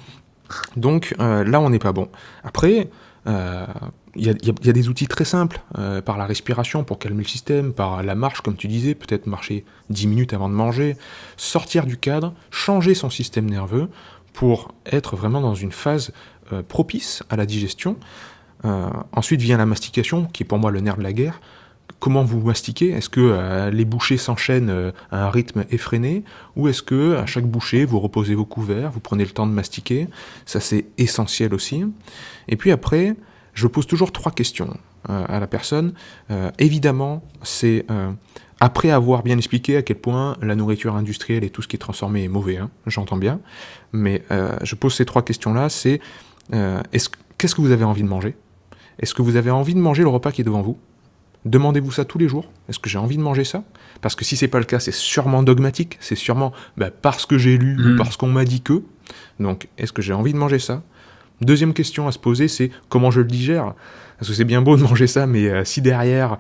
Donc là, on n'est pas bon. Après, il y a des outils très simples, par la respiration pour calmer le système, par la marche, comme tu disais, peut-être marcher 10 minutes avant de manger, sortir du cadre, changer son système nerveux pour être vraiment dans une phase propice à la digestion. Ensuite vient la mastication, qui est pour moi le nerf de la guerre. Comment vous mastiquez ? Est-ce que les bouchées s'enchaînent à un rythme effréné, ou est-ce que à chaque bouchée vous reposez vos couverts, vous prenez le temps de mastiquer ? Ça, c'est essentiel aussi. Et puis après, je pose toujours 3 questions à la personne. Évidemment, c'est après avoir bien expliqué à quel point la nourriture industrielle et tout ce qui est transformé est mauvais, j'entends bien, mais je pose ces 3 questions-là, c'est qu'est-ce que vous avez envie de manger ? Est-ce que vous avez envie de manger le repas qui est devant vous ? Demandez-vous ça tous les jours. Est-ce que j'ai envie de manger ça ? Parce que si c'est pas le cas, c'est sûrement dogmatique, c'est sûrement parce que j'ai lu, parce qu'on m'a dit que. Donc, est-ce que j'ai envie de manger ça ? Deuxième question à se poser, c'est comment je le digère ? Parce que c'est bien beau de manger ça, mais si derrière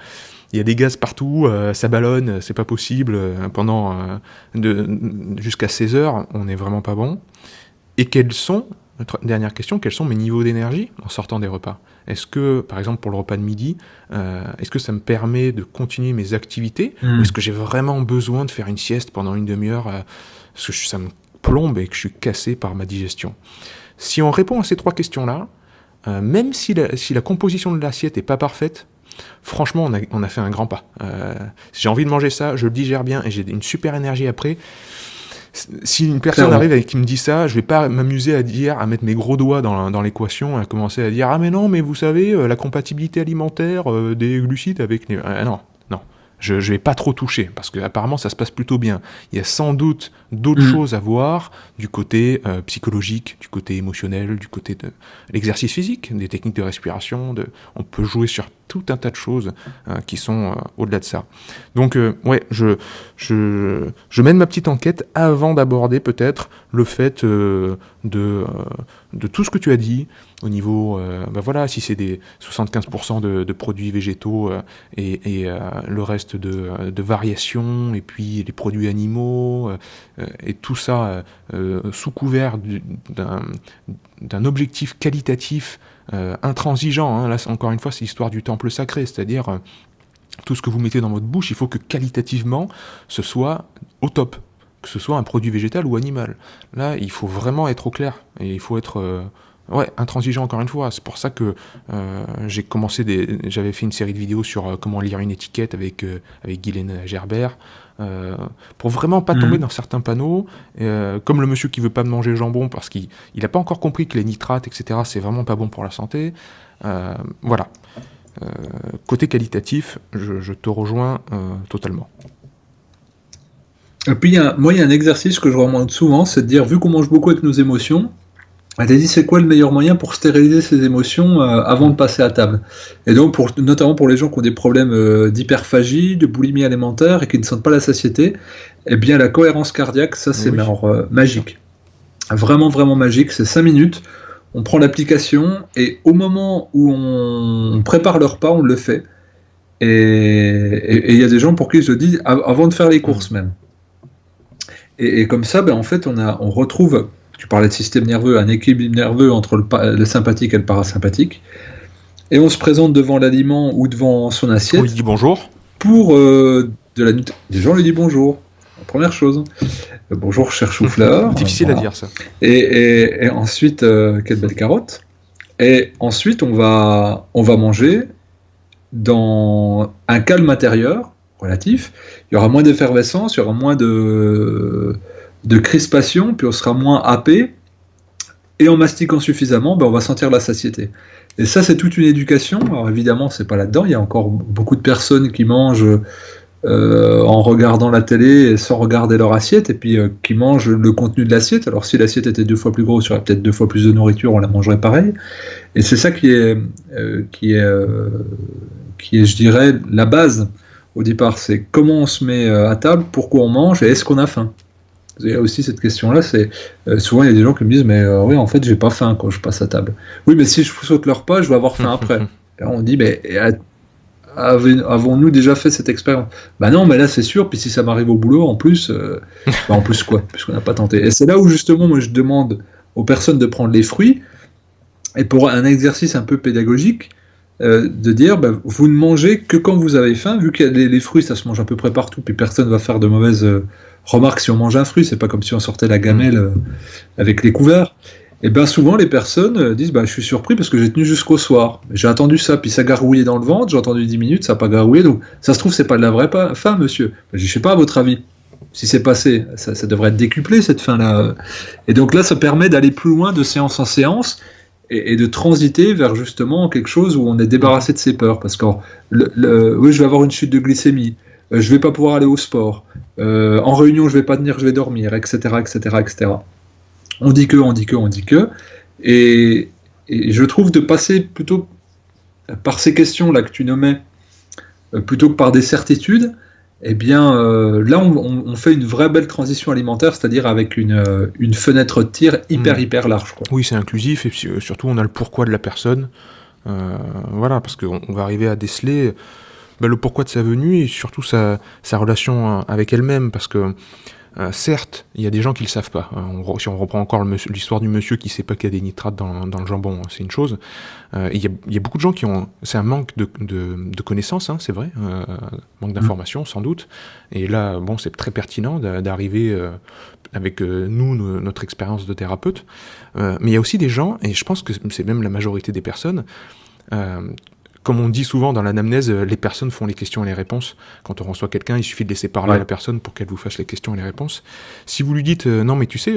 il y a des gaz partout, ça ballonne, c'est pas possible, jusqu'à 16 heures, on n'est vraiment pas bon. Et dernière question, quels sont mes niveaux d'énergie en sortant des repas ? Est-ce que, par exemple, pour le repas de midi, est-ce que ça me permet de continuer mes activités, ou est-ce que j'ai vraiment besoin de faire une sieste pendant une demi-heure, parce que ça me plombe et que je suis cassé par ma digestion ? Si on répond à ces 3 questions-là, même si la composition de l'assiette n'est pas parfaite, franchement, on a fait un grand pas. Si j'ai envie de manger ça, je le digère bien et j'ai une super énergie après. Si une personne Clairement. arrive et qui me dit ça, je vais pas m'amuser à mettre mes gros doigts dans l'équation, à commencer à dire ah mais non, mais vous savez la compatibilité alimentaire des glucides avec les non, non. Je vais pas trop toucher parce que apparemment ça se passe plutôt bien. Il y a sans doute d'autres Mm. choses à voir du côté psychologique, du côté émotionnel, du côté de l'exercice physique, des techniques de respiration. On peut jouer sur tout un tas de choses qui sont au-delà de ça. Donc ouais, je mène ma petite enquête avant d'aborder peut-être le fait de tout ce que tu as dit au niveau, bah voilà, si c'est des 75% de produits végétaux et le reste de variations, et puis les produits animaux, et tout ça sous couvert d'un objectif qualitatif intransigeant. Hein. Là, encore une fois, c'est l'histoire du temple sacré, c'est-à-dire tout ce que vous mettez dans votre bouche, il faut que qualitativement, ce soit au top, que ce soit un produit végétal ou animal. Là, il faut vraiment être au clair, et il faut être intransigeant encore une fois. C'est pour ça que j'avais fait une série de vidéos sur comment lire une étiquette avec Guylaine Gerbert, pour vraiment pas tomber dans certains panneaux, comme le monsieur qui veut pas manger le jambon parce qu'il a pas encore compris que les nitrates, etc., c'est vraiment pas bon pour la santé. Voilà. Côté qualitatif, je te rejoins totalement. Et puis, moi, il y a un exercice que je recommande souvent, c'est de dire, vu qu'on mange beaucoup avec nos émotions, elle t'a dit c'est quoi le meilleur moyen pour stériliser ses émotions avant de passer à table. Et donc, notamment pour les gens qui ont des problèmes d'hyperphagie, de boulimie alimentaire et qui ne sentent pas la satiété, eh bien la cohérence cardiaque, ça c'est Oui. magique. Vraiment, vraiment magique. C'est 5 minutes. On prend l'application et au moment où on prépare le repas, on le fait. Et il y a des gens pour qui je le dis avant de faire les courses même. Et comme ça, ben, en fait, on retrouve, tu parlais de système nerveux, un équilibre nerveux entre le sympathique et le parasympathique. Et on se présente devant l'aliment ou devant son On lui assiette dit bonjour. pour de la nutrition. Les gens lui disent bonjour. Première chose. Bonjour, cher chou-fleur. Difficile Voilà. à dire ça. Et ensuite, quelle belle carotte. Et ensuite, on va manger dans un calme intérieur relatif. Il y aura moins d'effervescence, il y aura moins de crispation, puis on sera moins happé. Et en mastiquant suffisamment, ben, on va sentir la satiété. Et ça, c'est toute une éducation. Alors évidemment, c'est pas là-dedans. Il y a encore beaucoup de personnes qui mangent en regardant la télé et sans regarder leur assiette, et puis qui mangent le contenu de l'assiette. Alors si l'assiette était 2 fois plus grosse, il y aurait peut-être 2 fois plus de nourriture, on la mangerait pareil. Et c'est ça qui est, je dirais, la base au départ. C'est comment on se met à table, pourquoi on mange et est-ce qu'on a faim. Il y a aussi cette question-là, c'est souvent il y a des gens qui me disent mais oui en fait j'ai pas faim quand je passe à table. Oui mais si je saute le repas je vais avoir faim après. Là, on dit mais avons-nous déjà fait cette expérience? Bah non mais là c'est sûr, puis si ça m'arrive au boulot en plus, bah en plus quoi, puisqu'on n'a pas tenté. Et c'est là où justement moi je demande aux personnes de prendre les fruits et pour un exercice un peu pédagogique, de dire bah, vous ne mangez que quand vous avez faim, vu que les fruits ça se mange à peu près partout, puis personne va faire de mauvaises remarques si on mange un fruit, c'est pas comme si on sortait la gamelle avec les couverts. Et bien souvent les personnes disent bah, je suis surpris parce que j'ai tenu jusqu'au soir, j'ai attendu ça, puis ça gargouillait dans le ventre, j'ai entendu 10 minutes, ça n'a pas gargouillé, donc ça se trouve c'est pas de la vraie faim monsieur. Je sais pas à votre avis. Si c'est passé, ça devrait être décuplé cette faim-là. Et donc là ça permet d'aller plus loin de séance en séance et de transiter vers justement quelque chose où on est débarrassé de ses peurs. Parce que oui, je vais avoir une chute de glycémie, je vais pas pouvoir aller au sport, en réunion je vais pas tenir, je vais dormir, etc., etc., etc. On dit que, et je trouve de passer plutôt par ces questions-là que tu nommais, plutôt que par des certitudes, eh bien là on fait une vraie belle transition alimentaire, c'est-à-dire avec une fenêtre de tir hyper large, quoi. Oui, c'est inclusif, et puis, surtout on a le pourquoi de la personne. Voilà, parce qu'on va arriver à déceler le pourquoi de sa venue et surtout sa relation avec elle-même, parce que certes, il y a des gens qui le savent pas. Si on reprend encore l'histoire du monsieur qui sait pas qu'il y a des nitrates dans le jambon, c'est une chose. Il y a beaucoup de gens qui ont... C'est un manque de connaissances, hein, c'est vrai. Manque d'informations, sans doute. Et là, bon, c'est très pertinent d'arriver avec notre expérience de thérapeute. Mais il y a aussi des gens, et je pense que c'est même la majorité des personnes, Comme on dit souvent dans l'anamnèse, les personnes font les questions et les réponses. Quand on reçoit quelqu'un, il suffit de laisser parler la personne pour qu'elle vous fasse les questions et les réponses. Si vous lui dites non mais tu sais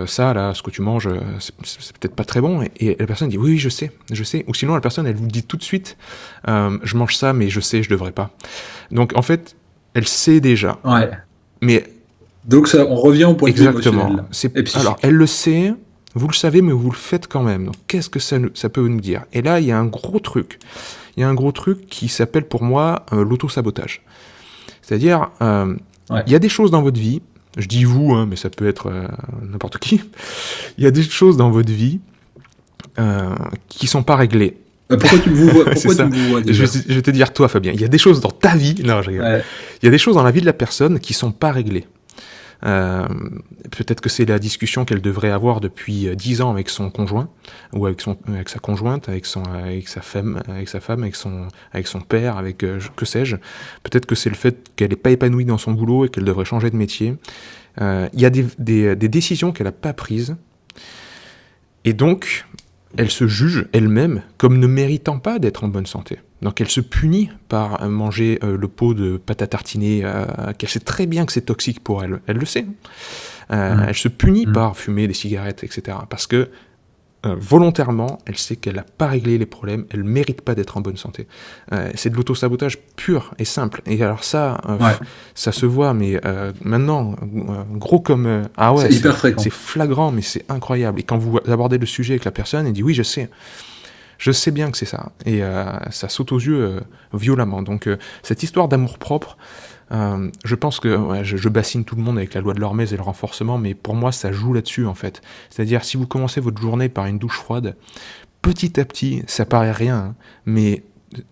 ça là, ce que tu manges, c'est peut-être pas très bon, et la personne dit oui je sais. Ou sinon la personne elle vous dit tout de suite je mange ça mais je sais je devrais pas. Donc en fait elle sait déjà. Ouais. Mais donc ça, on revient au point de vue émotionnel. Alors elle le sait. Vous le savez, mais vous le faites quand même. Donc, qu'est-ce que ça peut nous dire ? Et là, il y a un gros truc. Il y a un gros truc qui s'appelle pour moi l'auto-sabotage. C'est-à-dire, il y a des choses dans votre vie, je dis vous, hein, mais ça peut être n'importe qui, il y a des choses dans votre vie qui sont pas réglées. Pourquoi tu me vois déjà ? Je vais te dire toi, Fabien. Il y a des choses dans ta vie, non, je rigole. Ouais. Il y a des choses dans la vie de la personne qui sont pas réglées. Peut-être que c'est la discussion qu'elle devrait avoir depuis 10 ans avec son conjoint, ou avec sa conjointe, avec sa femme, avec son père, avec que sais-je. Peut-être que c'est le fait qu'elle n'est pas épanouie dans son boulot et qu'elle devrait changer de métier. Il y a des décisions qu'elle n'a pas prises, et donc elle se juge elle-même comme ne méritant pas d'être en bonne santé. Donc elle se punit par manger le pot de pâte à tartiner qu'elle sait très bien que c'est toxique pour elle. Elle le sait. Elle se punit par fumer des cigarettes, etc. Parce que volontairement, elle sait qu'elle n'a pas réglé les problèmes, elle ne mérite pas d'être en bonne santé. C'est de l'auto-sabotage pur et simple. Et alors ça, ça se voit, mais maintenant, gros comme... c'est hyper fréquent. C'est flagrant, mais c'est incroyable. Et quand vous abordez le sujet avec la personne, elle dit « oui, je sais ». Je sais bien que c'est ça, et ça saute aux yeux violemment. Donc cette histoire d'amour-propre, je pense que je bassine tout le monde avec la loi de l'Hormèse et le renforcement, mais pour moi ça joue là-dessus en fait. C'est-à-dire si vous commencez votre journée par une douche froide, petit à petit, ça paraît rien, hein, mais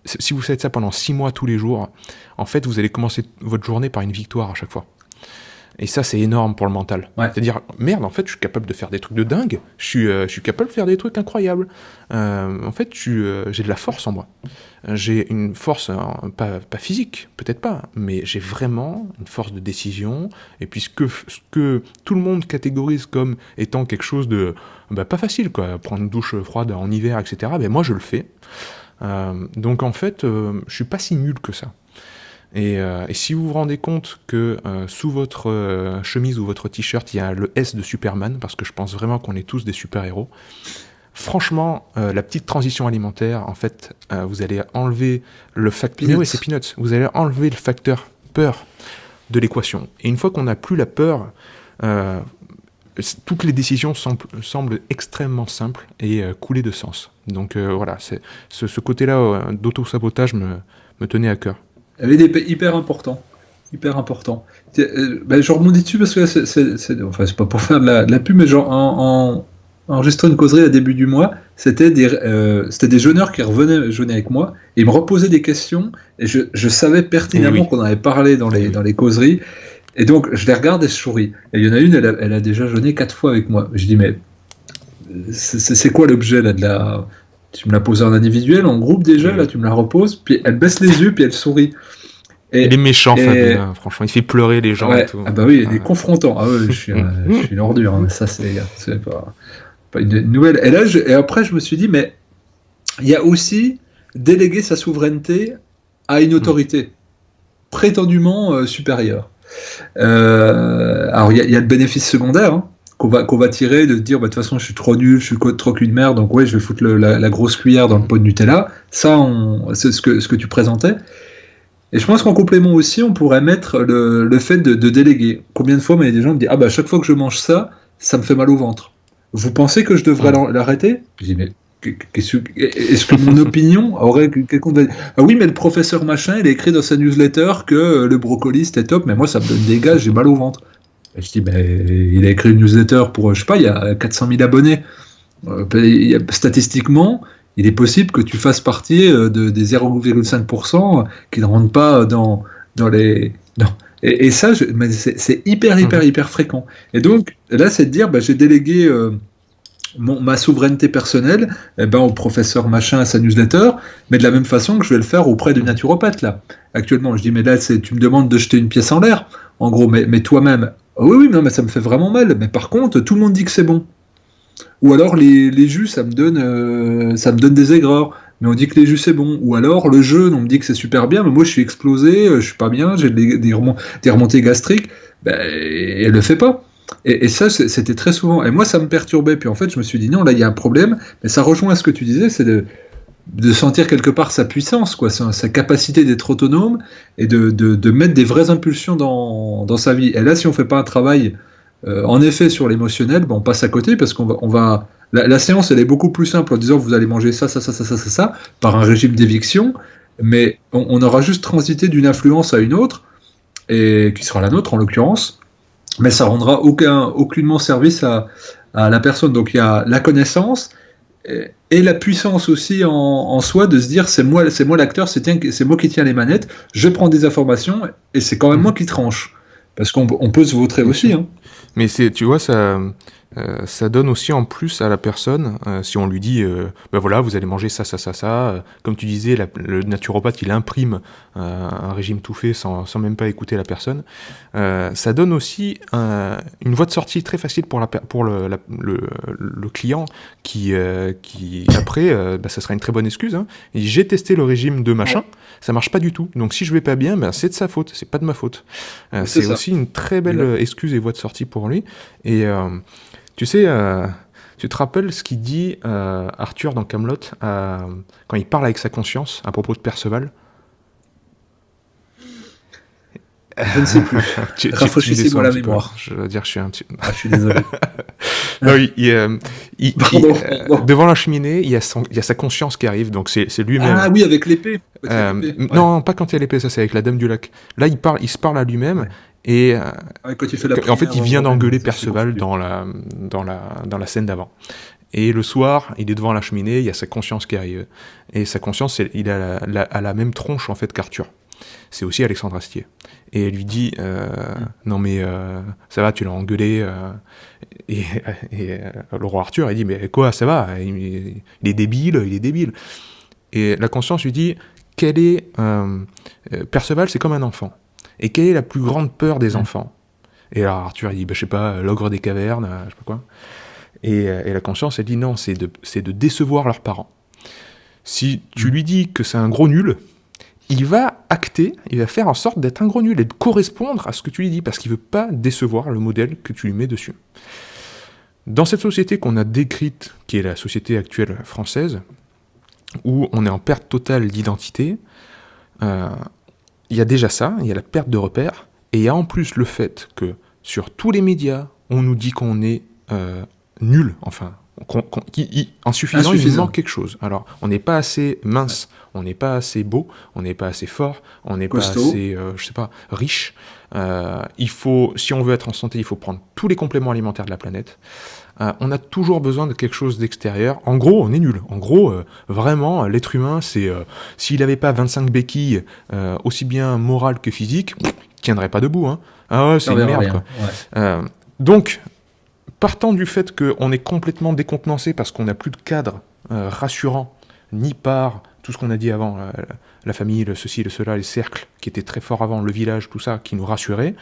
si vous faites ça pendant 6 mois tous les jours, en fait vous allez commencer votre journée par une victoire à chaque fois. Et ça, c'est énorme pour le mental. Ouais. C'est-à-dire, merde, en fait, je suis capable de faire des trucs de dingue. Je suis capable de faire des trucs incroyables. En fait, j'ai de la force en moi. J'ai une force, pas physique, peut-être pas, mais j'ai vraiment une force de décision. Et puis, ce que tout le monde catégorise comme étant quelque chose de pas facile, quoi, prendre une douche froide en hiver, etc., moi, je le fais. Donc, en fait, je suis pas si nul que ça. Et si vous vous rendez compte que sous votre chemise ou votre t-shirt, il y a le S de Superman, parce que je pense vraiment qu'on est tous des super-héros, franchement, la petite transition alimentaire, en fait, vous allez enlever le facteur... Oui, c'est Peanuts. Vous allez enlever le facteur peur de l'équation. Et une fois qu'on n'a plus la peur, toutes les décisions semblent extrêmement simples et coulées de sens. Donc voilà, ce côté-là d'auto-sabotage me tenait à cœur. Elle est hyper important. Je rebondis dessus parce que c'est pas pour faire de la pub, mais genre en enregistrant une causerie à début du mois, c'était des jeûneurs qui revenaient jeûner avec moi et ils me reposaient des questions et je savais pertinemment qu'on en avait parlé dans les causeries, et donc je les regarde et je souris. Et il y en a une, elle a déjà jeûné 4 fois avec moi. Je dis mais c'est quoi l'objet là de la... Tu me l'as posé en individuel, en groupe déjà, là tu me la reposes, puis elle baisse les yeux, puis elle sourit. Il est méchant, Fabien, franchement, il fait pleurer les gens et tout. Ah bah oui, il est confrontant. Ah ouais, je suis une ordure, hein. Ça c'est pas une nouvelle. Et après je me suis dit, mais il y a aussi déléguer sa souveraineté à une autorité prétendument supérieure. Alors il y a le bénéfice secondaire, hein, qu'on va tirer de dire de toute façon je suis trop nul, je suis trop qu'une merde, donc ouais je vais foutre la grosse cuillère dans le pot de Nutella. Ça c'est ce que tu présentais. Et je pense qu'en complément aussi on pourrait mettre le fait de déléguer. Combien de fois il y a des gens qui me disent à chaque fois que je mange ça me fait mal au ventre. Vous pensez que je devrais l'arrêter ? Je dis mais est-ce que mon opinion aurait quelqu'un de... Ah oui mais le professeur machin il a écrit dans sa newsletter que le brocoli c'était top, mais moi ça me donne des gaz, j'ai mal au ventre. Et je dis il a écrit une newsletter pour je sais pas, il y a 400 000 abonnés, statistiquement il est possible que tu fasses partie des 0,5% qui ne rentrent pas dans les... Et ça, c'est hyper fréquent. Et donc, là, c'est de dire, j'ai délégué ma souveraineté personnelle au professeur machin à sa newsletter, mais de la même façon que je vais le faire auprès du naturopathe, là. Actuellement, je dis, mais là, tu me demandes de jeter une pièce en l'air, en gros, mais toi-même, oui, non, mais ça me fait vraiment mal. Mais par contre, tout le monde dit que c'est bon. Ou alors, les jus, ça me donne des aigreurs. mais on dit que les jus c'est bon. Ou alors le jeûne, on me dit que c'est super bien, mais moi je suis explosé, je suis pas bien, j'ai des remontées gastriques. Ben, et elle le fait pas. Et ça, c'était très souvent. Et moi, ça me perturbait. Puis en fait, je me suis dit non, là, il y a un problème. Mais ça rejoint à ce que tu disais, c'est de sentir quelque part sa puissance, quoi, sa capacité d'être autonome et de mettre des vraies impulsions dans sa vie. Et là, si on fait pas un travail, en effet, sur l'émotionnel, ben, on passe à côté parce la séance, elle est beaucoup plus simple en disant vous allez manger ça, ça, ça, ça, ça, ça, ça, par un régime d'éviction, mais on aura juste transité d'une influence à une autre, et qui sera la nôtre en l'occurrence, mais ça rendra aucunement service à la personne. Donc il y a la connaissance et la puissance aussi en soi de se dire c'est moi l'acteur, c'est moi qui tiens les manettes, je prends des informations et c'est quand même moi Mhm. qui tranche. Parce qu'on peut se vautrer Bien aussi. sûr. Hein. Mais tu vois, ça donne aussi en plus à la personne, si on lui dit, ben voilà, vous allez manger ça, ça, ça, ça. Comme tu disais, le naturopathe, il imprime un régime tout fait sans même pas écouter la personne. Ça donne aussi une voie de sortie très facile pour le client qui après, ben, ça sera une très bonne excuse. Hein. Il dit, j'ai testé le régime de machin, ça marche pas du tout. Donc si je vais pas bien, ben, c'est de sa faute, c'est pas de ma faute. C'est C'est ça. aussi une très belle excuse et voie de sortie pour lui. Et tu sais, tu te rappelles ce qu'il dit Arthur dans Camelot quand il parle avec sa conscience à propos de Perceval. Je ne sais plus. Tu me Rafraîchissez-moi déçois un la petit peu. mémoire. Je veux dire, je suis un petit. Ah, je suis désolé. Non, Pardon, pardon. devant la cheminée, il y a sa conscience qui arrive, donc c'est lui-même. Ah oui, avec l'épée. Quand il y a l'épée. Ouais. Non, pas quand il y a l'épée, ça c'est avec la Dame du Lac. Là, il se parle à lui-même Ouais. et Ouais, quand il fait la en fait, prière il vient romaine, d'engueuler ça, je sais beaucoup Perceval plus. dans la scène d'avant. Et le soir, il est devant la cheminée, il y a sa conscience qui arrive. Et sa conscience, il a la même tronche en fait qu'Arthur. C'est aussi Alexandre Astier. Et elle lui dit non mais ça va, tu l'as engueulé. Et, le roi Arthur, il dit mais quoi, ça va, il est débile, il est débile. Et la conscience lui dit quelle est Perceval, c'est comme un enfant. Et quelle est la plus grande peur des enfants? Et alors Arthur il dit je sais pas, l'ogre des cavernes, je sais pas quoi. Et la conscience elle dit non, c'est de décevoir leurs parents. Si tu lui dis que c'est un gros nul, il va acter, il va faire en sorte d'être un gros nul et de correspondre à ce que tu lui dis, parce qu'il veut pas décevoir le modèle que tu lui mets dessus. Dans cette société qu'on a décrite, qui est la société actuelle française, où on est en perte totale d'identité, il y a déjà ça, il y a la perte de repères, et il y a en plus le fait que sur tous les médias, on nous dit qu'on est nul, enfin, insuffisant, il nous manque quelque chose. Alors, on n'est pas assez mince, on n'est pas assez beau, on n'est pas assez fort, on n'est pas Costaud. assez, je sais pas, riche. Si on veut être en santé, il faut prendre tous les compléments alimentaires de la planète. On a toujours besoin de quelque chose d'extérieur. En gros, on est nul. En gros, vraiment, l'être humain, s'il n'avait pas 25 béquilles, aussi bien morales que physiques, il tiendrait pas debout. Hein. Ah ouais, c'est une merde, quoi. Ouais. Donc, partant du fait qu'on est complètement décontenancé parce qu'on n'a plus de cadre rassurant, ni par tout ce qu'on a dit avant, la famille, le ceci, le cela, les cercles qui étaient très forts avant, le village, tout ça, qui nous rassurait,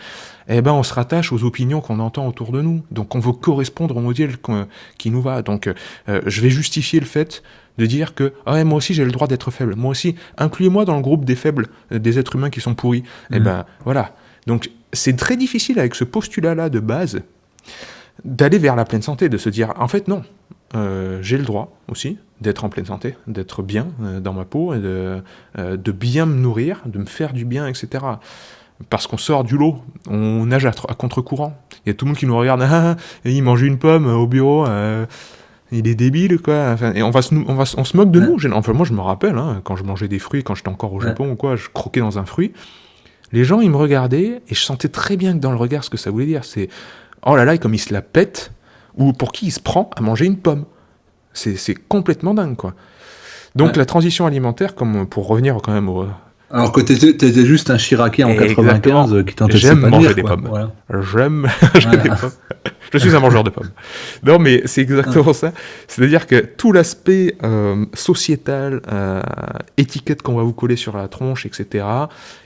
eh ben on se rattache aux opinions qu'on entend autour de nous. Donc on veut correspondre au modèle qui nous va. Donc je vais justifier le fait de dire que ouais, moi aussi j'ai le droit d'être faible. Moi aussi, incluez-moi dans le groupe des faibles, des êtres humains qui sont pourris. Eh ben voilà. Donc c'est très difficile avec ce postulat-là de base d'aller vers la pleine santé, de se dire en fait non, j'ai le droit aussi d'être en pleine santé, d'être bien dans ma peau, et de bien me nourrir, de me faire du bien, etc. Parce qu'on sort du lot, on nage à contre-courant. Il y a tout le monde qui nous regarde, il mange une pomme au bureau, il est débile, quoi. Enfin, et on se moque de nous. Enfin, moi, je me rappelle, hein, quand je mangeais des fruits, quand j'étais encore au Japon ou quoi, je croquais dans un fruit. Les gens, ils me regardaient, et je sentais très bien que dans le regard, ce que ça voulait dire, c'est oh là là, comme il se la pète, ou pour qui il se prend à manger une pomme. C'est complètement dingue, quoi. Donc la transition alimentaire, comme pour revenir quand même au... Alors que t'étais juste un Chiracien en Exactement. 95 qui tentait de J'aime s'épanouir, manger des quoi. pommes. Voilà. J'aime manger des pommes. Je suis un mangeur de pommes. Non, mais c'est exactement ça. C'est-à-dire que tout l'aspect sociétal, étiquette qu'on va vous coller sur la tronche, etc.,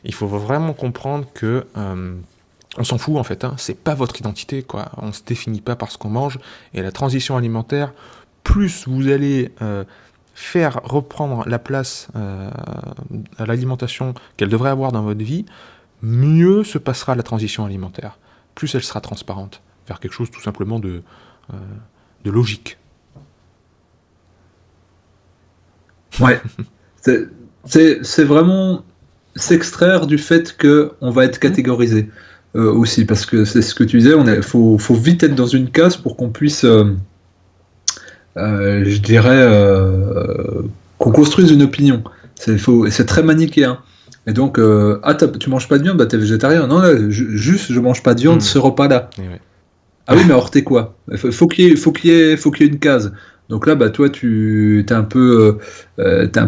il faut vraiment comprendre que... on s'en fout en fait, hein. C'est pas votre identité, quoi. On se définit pas par ce qu'on mange. Et la transition alimentaire, plus vous allez faire reprendre la place à l'alimentation qu'elle devrait avoir dans votre vie, mieux se passera la transition alimentaire. Plus elle sera transparente vers quelque chose tout simplement de logique. Ouais. C'est vraiment s'extraire du fait qu'on va être catégorisé aussi, parce que c'est ce que tu disais, faut vite être dans une case pour qu'on puisse, je dirais, qu'on construise une opinion. C'est très manichéen. Et donc, tu manges pas de viande, bah t'es végétarien. Non, là, juste, je mange pas de viande ce repas-là. Ouais. Ah oui, mais alors t'es quoi? Faut qu'il y ait une case. Donc là, bah toi, t'es un peu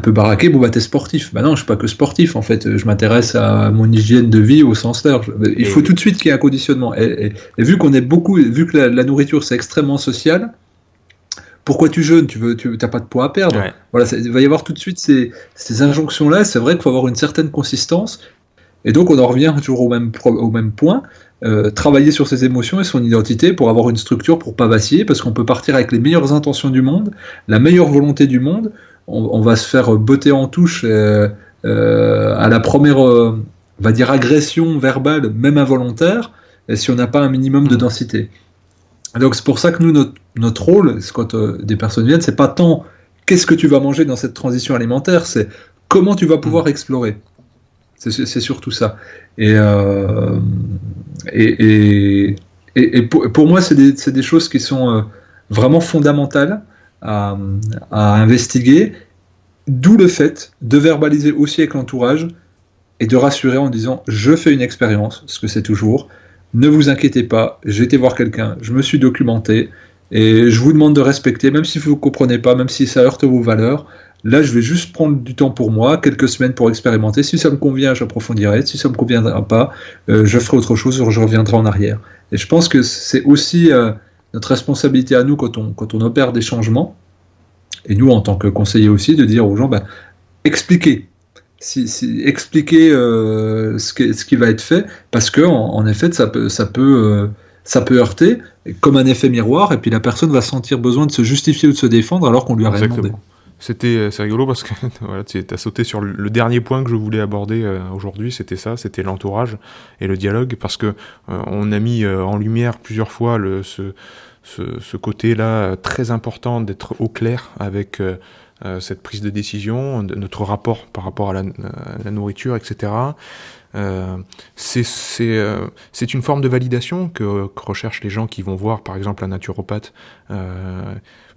baraqué. Bon bah t'es sportif. Bah non, je suis pas que sportif. En fait, je m'intéresse à mon hygiène de vie au sens large. Il faut tout de suite qu'il y ait un conditionnement. Et vu vu que la nourriture c'est extrêmement social, pourquoi tu jeûnes? T'as pas de poids à perdre. Ouais. Voilà, il va y avoir tout de suite ces injonctions-là. C'est vrai qu'il faut avoir une certaine consistance. Et donc on en revient toujours au même point. Travailler sur ses émotions et son identité pour avoir une structure pour pas vaciller, parce qu'on peut partir avec les meilleures intentions du monde, la meilleure volonté du monde, on va se faire botter en touche à la première, on va dire, agression verbale, même involontaire, et si on n'a pas un minimum de densité. Donc c'est pour ça que nous, notre rôle, quand des personnes viennent, c'est pas tant qu'est-ce que tu vas manger dans cette transition alimentaire, c'est comment tu vas pouvoir explorer. C'est surtout ça. Et pour moi, c'est des choses qui sont vraiment fondamentales à, à investiguer, d'où le fait de verbaliser aussi avec l'entourage et de rassurer en disant je fais une expérience, ce que c'est toujours, ne vous inquiétez pas, j'ai été voir quelqu'un, je me suis documenté, et je vous demande de respecter, même si vous ne comprenez pas, même si ça heurte vos valeurs. Là, je vais juste prendre du temps pour moi, quelques semaines pour expérimenter. Si ça me convient, j'approfondirai. Si ça ne me conviendra pas, je ferai autre chose, je reviendrai en arrière. Et je pense que c'est aussi notre responsabilité à nous quand on opère des changements, et nous en tant que conseillers aussi, de dire aux gens, bah, expliquez. Expliquer ce qui va être fait, parce que en effet, ça peut heurter, comme un effet miroir, et puis la personne va sentir besoin de se justifier ou de se défendre alors qu'on lui a rien demandé. C'est rigolo parce que voilà, tu as sauté sur le dernier point que je voulais aborder aujourd'hui, c'était l'entourage et le dialogue, parce que on a mis en lumière plusieurs fois ce côté-là très important d'être au clair avec cette prise de décision, notre rapport par rapport à la nourriture, etc. C'est une forme de validation que recherchent les gens qui vont voir, par exemple, un naturopathe.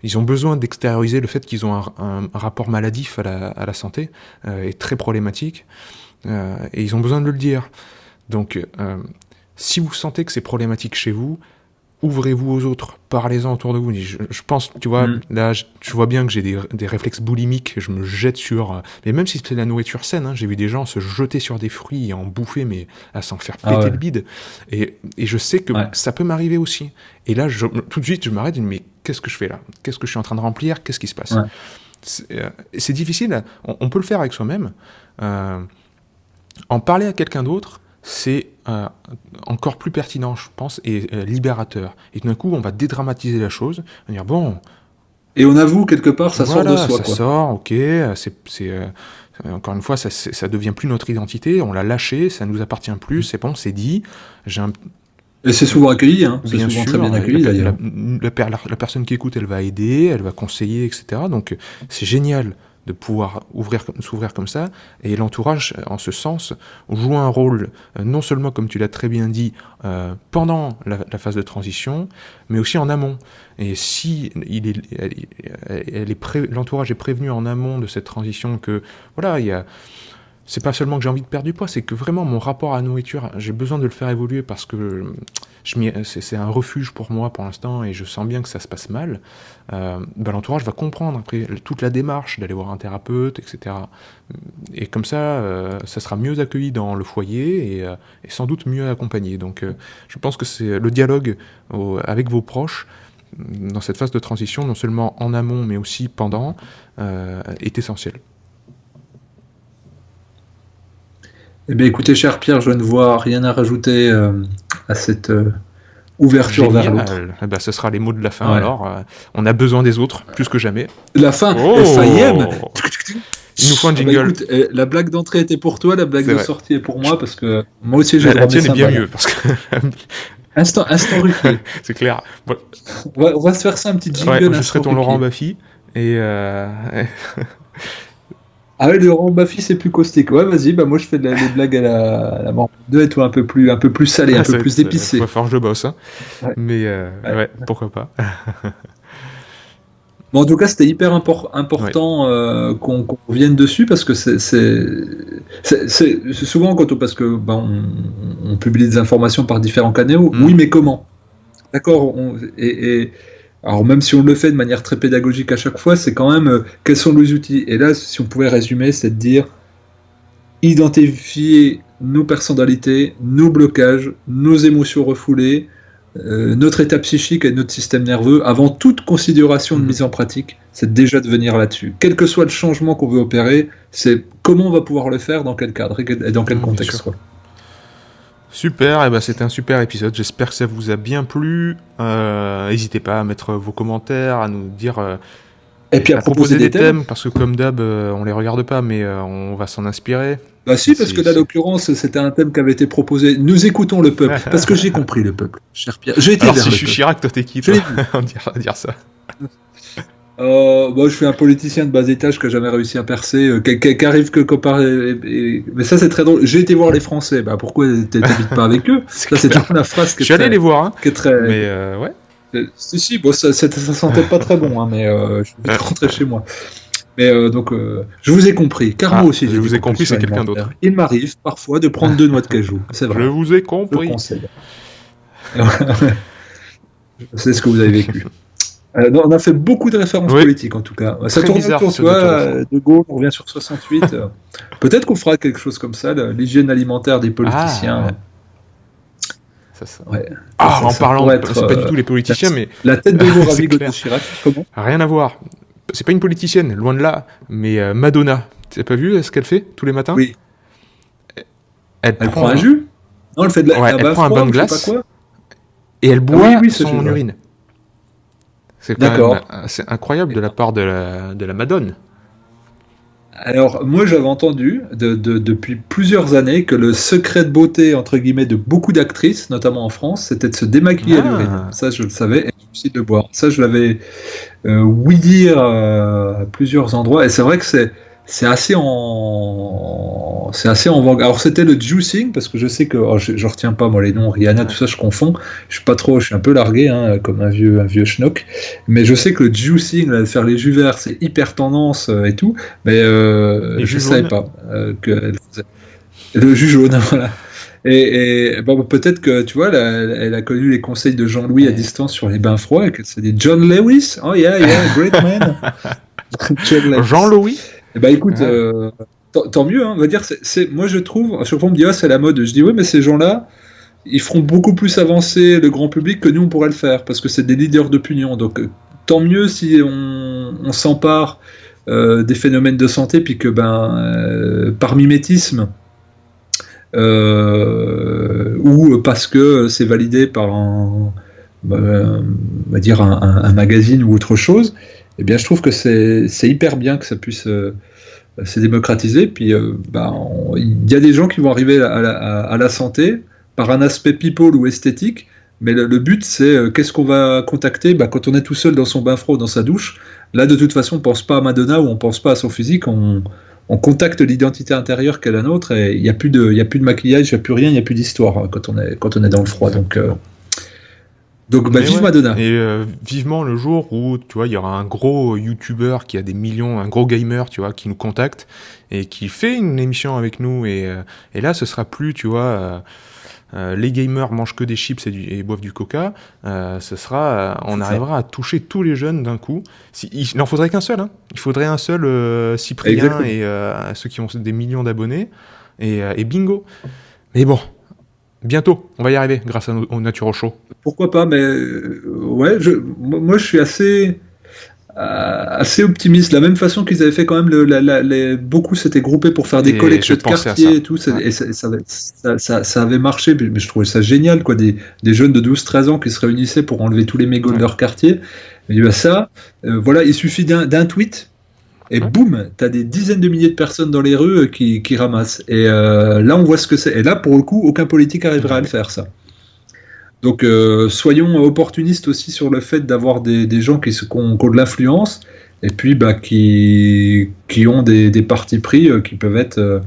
Ils ont besoin d'extérioriser le fait qu'ils ont un rapport maladif à la santé, et très problématique, et ils ont besoin de le dire. Donc, si vous sentez que c'est problématique chez vous, ouvrez-vous aux autres, parlez-en autour de vous. Je pense, tu vois, là, je vois bien que j'ai des réflexes boulimiques, je me jette sur... mais même si c'est de la nourriture saine, j'ai vu des gens se jeter sur des fruits et en bouffer, mais à s'en faire péter le bide. Et je sais que ça peut m'arriver aussi. Et là, tout de suite, je m'arrête et je me dis, mais qu'est-ce que je fais là? Qu'est-ce que je suis en train de remplir? Qu'est-ce qui se passe? C'est difficile, on peut le faire avec soi-même. En parler à quelqu'un d'autre, c'est encore plus pertinent, je pense, et libérateur. Et d'un coup, on va dédramatiser la chose, on va dire, bon... Et on avoue, quelque part, ça sort de soi. Ça sort, ok, encore une fois, ça devient plus notre identité, on l'a lâché, ça nous appartient plus, c'est bon, c'est dit. Et c'est souvent accueilli, c'est souvent sûr, très bien accueilli d'ailleurs. La personne qui écoute, elle va aider, elle va conseiller, etc. Donc c'est génial de pouvoir s'ouvrir comme ça, et l'entourage, en ce sens, joue un rôle, non seulement, comme tu l'as très bien dit, pendant la phase de transition, mais aussi en amont. Et si l'entourage est prévenu en amont de cette transition que, voilà, c'est pas seulement que j'ai envie de perdre du poids, c'est que vraiment mon rapport à la nourriture, j'ai besoin de le faire évoluer parce que c'est un refuge pour moi pour l'instant et je sens bien que ça se passe mal. L'entourage va comprendre après toute la démarche d'aller voir un thérapeute, etc. Et comme ça sera mieux accueilli dans le foyer et sans doute mieux accompagné. Donc je pense que c'est le dialogue avec vos proches dans cette phase de transition, non seulement en amont mais aussi pendant, est essentiel. Eh bien, écoutez, cher Pierre, je ne vois rien à rajouter à cette ouverture vers l'autre. Génial. Eh ben, ce sera les mots de la fin Ouais. alors. On a besoin des autres, plus que jamais. La fin, Oh FIM. Il nous faut un Ah bah jingle. écoute, la blague d'entrée était pour toi, la blague C'est de vrai. sortie est pour moi, parce que moi aussi j'ai le La droit à mes tienne est bien cymbales. mieux, parce que Instant Ruquier. c'est clair. Bon, On va se faire ça un petit ouais, jingle je instant serai ton Laurent Ruquier. Baffy. Et Ah ouais, le Laurent Baffy c'est plus caustique. Ouais, vas-y, bah moi je fais les blagues à la mort 2 et toi un peu plus salé, un peu plus épicé. va falloir que je bosse. Hein. Ouais. Mais Ouais. ouais, pourquoi pas. Bon, en tout cas, c'était hyper important qu'on revienne dessus parce que c'est souvent quand parce que on publie des informations par différents canaux. Mm. Oui, mais comment? D'accord. Alors même si on le fait de manière très pédagogique à chaque fois, c'est quand même quels sont les outils. Et là, si on pouvait résumer, c'est de dire identifier nos personnalités, nos blocages, nos émotions refoulées, notre état psychique et notre système nerveux, avant toute considération de mise en pratique, c'est déjà de venir là-dessus. Quel que soit le changement qu'on veut opérer, c'est comment on va pouvoir le faire, dans quel cadre et dans quel contexte. Quoi. Super, et ben c'était un super épisode. J'espère que ça vous a bien plu. N'hésitez pas à mettre vos commentaires, à nous dire. Et puis à proposer des thèmes, parce que comme d'hab, on les regarde pas, mais on va s'en inspirer. Bah si, parce que là, l'occurrence, c'était un thème qui avait été proposé. Nous écoutons le peuple, parce que j'ai compris le peuple, cher Pierre. J'ai été Alors vers si le je suis peuple. Chirac, toi t'es qui, Je toi l'ai vu. à dire ça. Je suis un politicien de bas étage qui a jamais réussi à percer, qui arrive que mais ça c'est très drôle. J'ai été voir les Français. Bah pourquoi t'habites pas avec eux? Ça c'est toujours la phrase Je suis allé les voir, hein. qui est très. Mais ouais. Si, bon, ça sentait pas très bon, hein, mais je suis vite rentré chez moi. Mais donc, je vous ai compris, car moi aussi. Je vous ai compris, c'est quelqu'un d'autre. Il m'arrive parfois de prendre 2 noix de cajou. C'est vrai. Je vous ai Je compris. le conseille. C'est ce que vous avez vécu. Non, on a fait beaucoup de références politiques en tout cas. Ça Très tourne bizarre, autour, tu vois, De Gaulle, on revient sur 68. Peut-être qu'on fera quelque chose comme ça, l'hygiène alimentaire des politiciens. Ouais. En parlant, c'est pas du tout les politiciens, mais la tête de veau ravie de Chirac, comment? Rien à voir. C'est pas une politicienne, loin de là, mais Madonna. Tu n'as pas vu ce qu'elle fait tous les matins? Oui. Elle prend un jus? Non, elle fait de elle prend un bain de glace et elle boit son urine. C'est c'est incroyable de la part de la Madone. Alors, moi, j'avais entendu depuis plusieurs années que le secret de beauté, entre guillemets, de beaucoup d'actrices, notamment en France, c'était de se démaquiller à l'urine. Ça, je le savais, et aussi de le boire. Ça, je l'avais ouï dire à plusieurs endroits, et c'est vrai que c'est assez en vogue. Alors c'était le juicing, parce que je sais que je retiens pas moi les noms, Rihanna, tout ça je confonds. Je suis un peu largué, hein, comme un vieux schnock. Mais je sais que le juicing, là, faire les jus verts, c'est hyper tendance et tout. Mais je savais pas qu'elle faisait le jus jaune, voilà. Et bon, peut-être que tu vois, elle a connu les conseils de Jean-Louis à distance sur les bains froids et qu'elle s'est dit John Lewis, oh yeah, great man. Jean-Louis. Eh ben écoute, tant mieux, hein, on va dire, moi je trouve, à chaque fois on me dit c'est la mode, je dis oui mais ces gens-là, ils feront beaucoup plus avancer le grand public que nous on pourrait le faire, parce que c'est des leaders d'opinion, donc tant mieux si on s'empare des phénomènes de santé, puis que par mimétisme, ou parce que c'est validé par on va dire un magazine ou autre chose, eh bien je trouve que c'est hyper bien que ça puisse se démocratiser. Puis il y a des gens qui vont arriver à la santé par un aspect people ou esthétique, mais le but c'est qu'est-ce qu'on va contacter quand on est tout seul dans son bain froid, dans sa douche. Là de toute façon on pense pas à Madonna ou on pense pas à son physique, on contacte l'identité intérieure qu'est la nôtre, et il n'y a plus de maquillage, il n'y a plus rien, il n'y a plus d'histoire quand on est dans le froid. Donc vive Madonna. Et vivement le jour où tu vois il y aura un gros YouTuber qui a des millions, un gros gamer, tu vois, qui nous contacte et qui fait une émission avec nous, et là ce sera plus, tu vois, les gamers mangent que des chips et boivent du coca. Ce sera, on arrivera à toucher tous les jeunes d'un coup. Il n'en faudrait qu'un seul, hein. Il faudrait un seul Cyprien. Exactement. Et ceux qui ont des millions d'abonnés, et bingo. Mais bon. Bientôt, on va y arriver grâce au Naturo Show. Pourquoi pas, mais ouais, moi je suis assez assez optimiste. De la même façon qu'ils avaient fait quand même, beaucoup s'étaient groupés pour faire des Et collectes je de pensais à quartier ça. et tout, Ouais. et ça avait marché, mais je trouvais ça génial, quoi, des jeunes de 12-13 ans qui se réunissaient pour enlever tous les mégots de Ouais. leur quartier. Et bien ça, voilà, il suffit d'un tweet, et Ouais. boum, t'as des dizaines de milliers de personnes dans les rues qui ramassent. Et là, on voit ce que c'est. Et là, pour le coup, aucun politique arriverait à le Ouais. faire, ça. Donc, soyons opportunistes aussi sur le fait d'avoir des gens qui ont de l'influence et puis bah, qui ont des partis pris qui peuvent être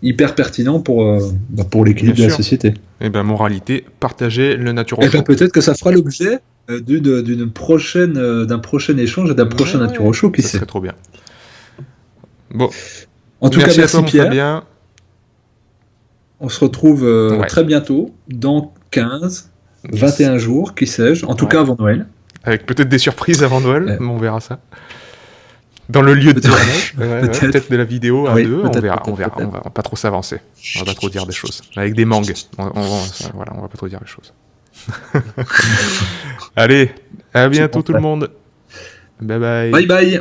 hyper pertinents pour Bien l'équilibre de la sûr. société. Et ben moralité, partagez le Naturo Et ben Show. peut-être que ça fera l'objet d'un prochain échange et d'un prochain Naturo Ouais, Show, qui ça serait sait. trop bien. Bon, En tout cas, merci à toi merci mon Pierre. Fabien. On se retrouve Ouais. très bientôt, dans 15, Yes. 21 jours, qui sais-je, en tout Ouais. cas avant Noël. Avec peut-être des surprises avant Noël, Euh, mais on verra ça. Dans le lieu de peut-être, tournage, ouais, peut-être, peut-être de la vidéo à oui, deux, on peut-être, verra, on peut-être, verra, peut-être. va pas trop s'avancer, on va pas trop dire des choses. Avec des mangues, voilà, on va pas trop dire les choses. Allez, à Je bientôt pense tout le pas. monde. Bye bye. Bye bye.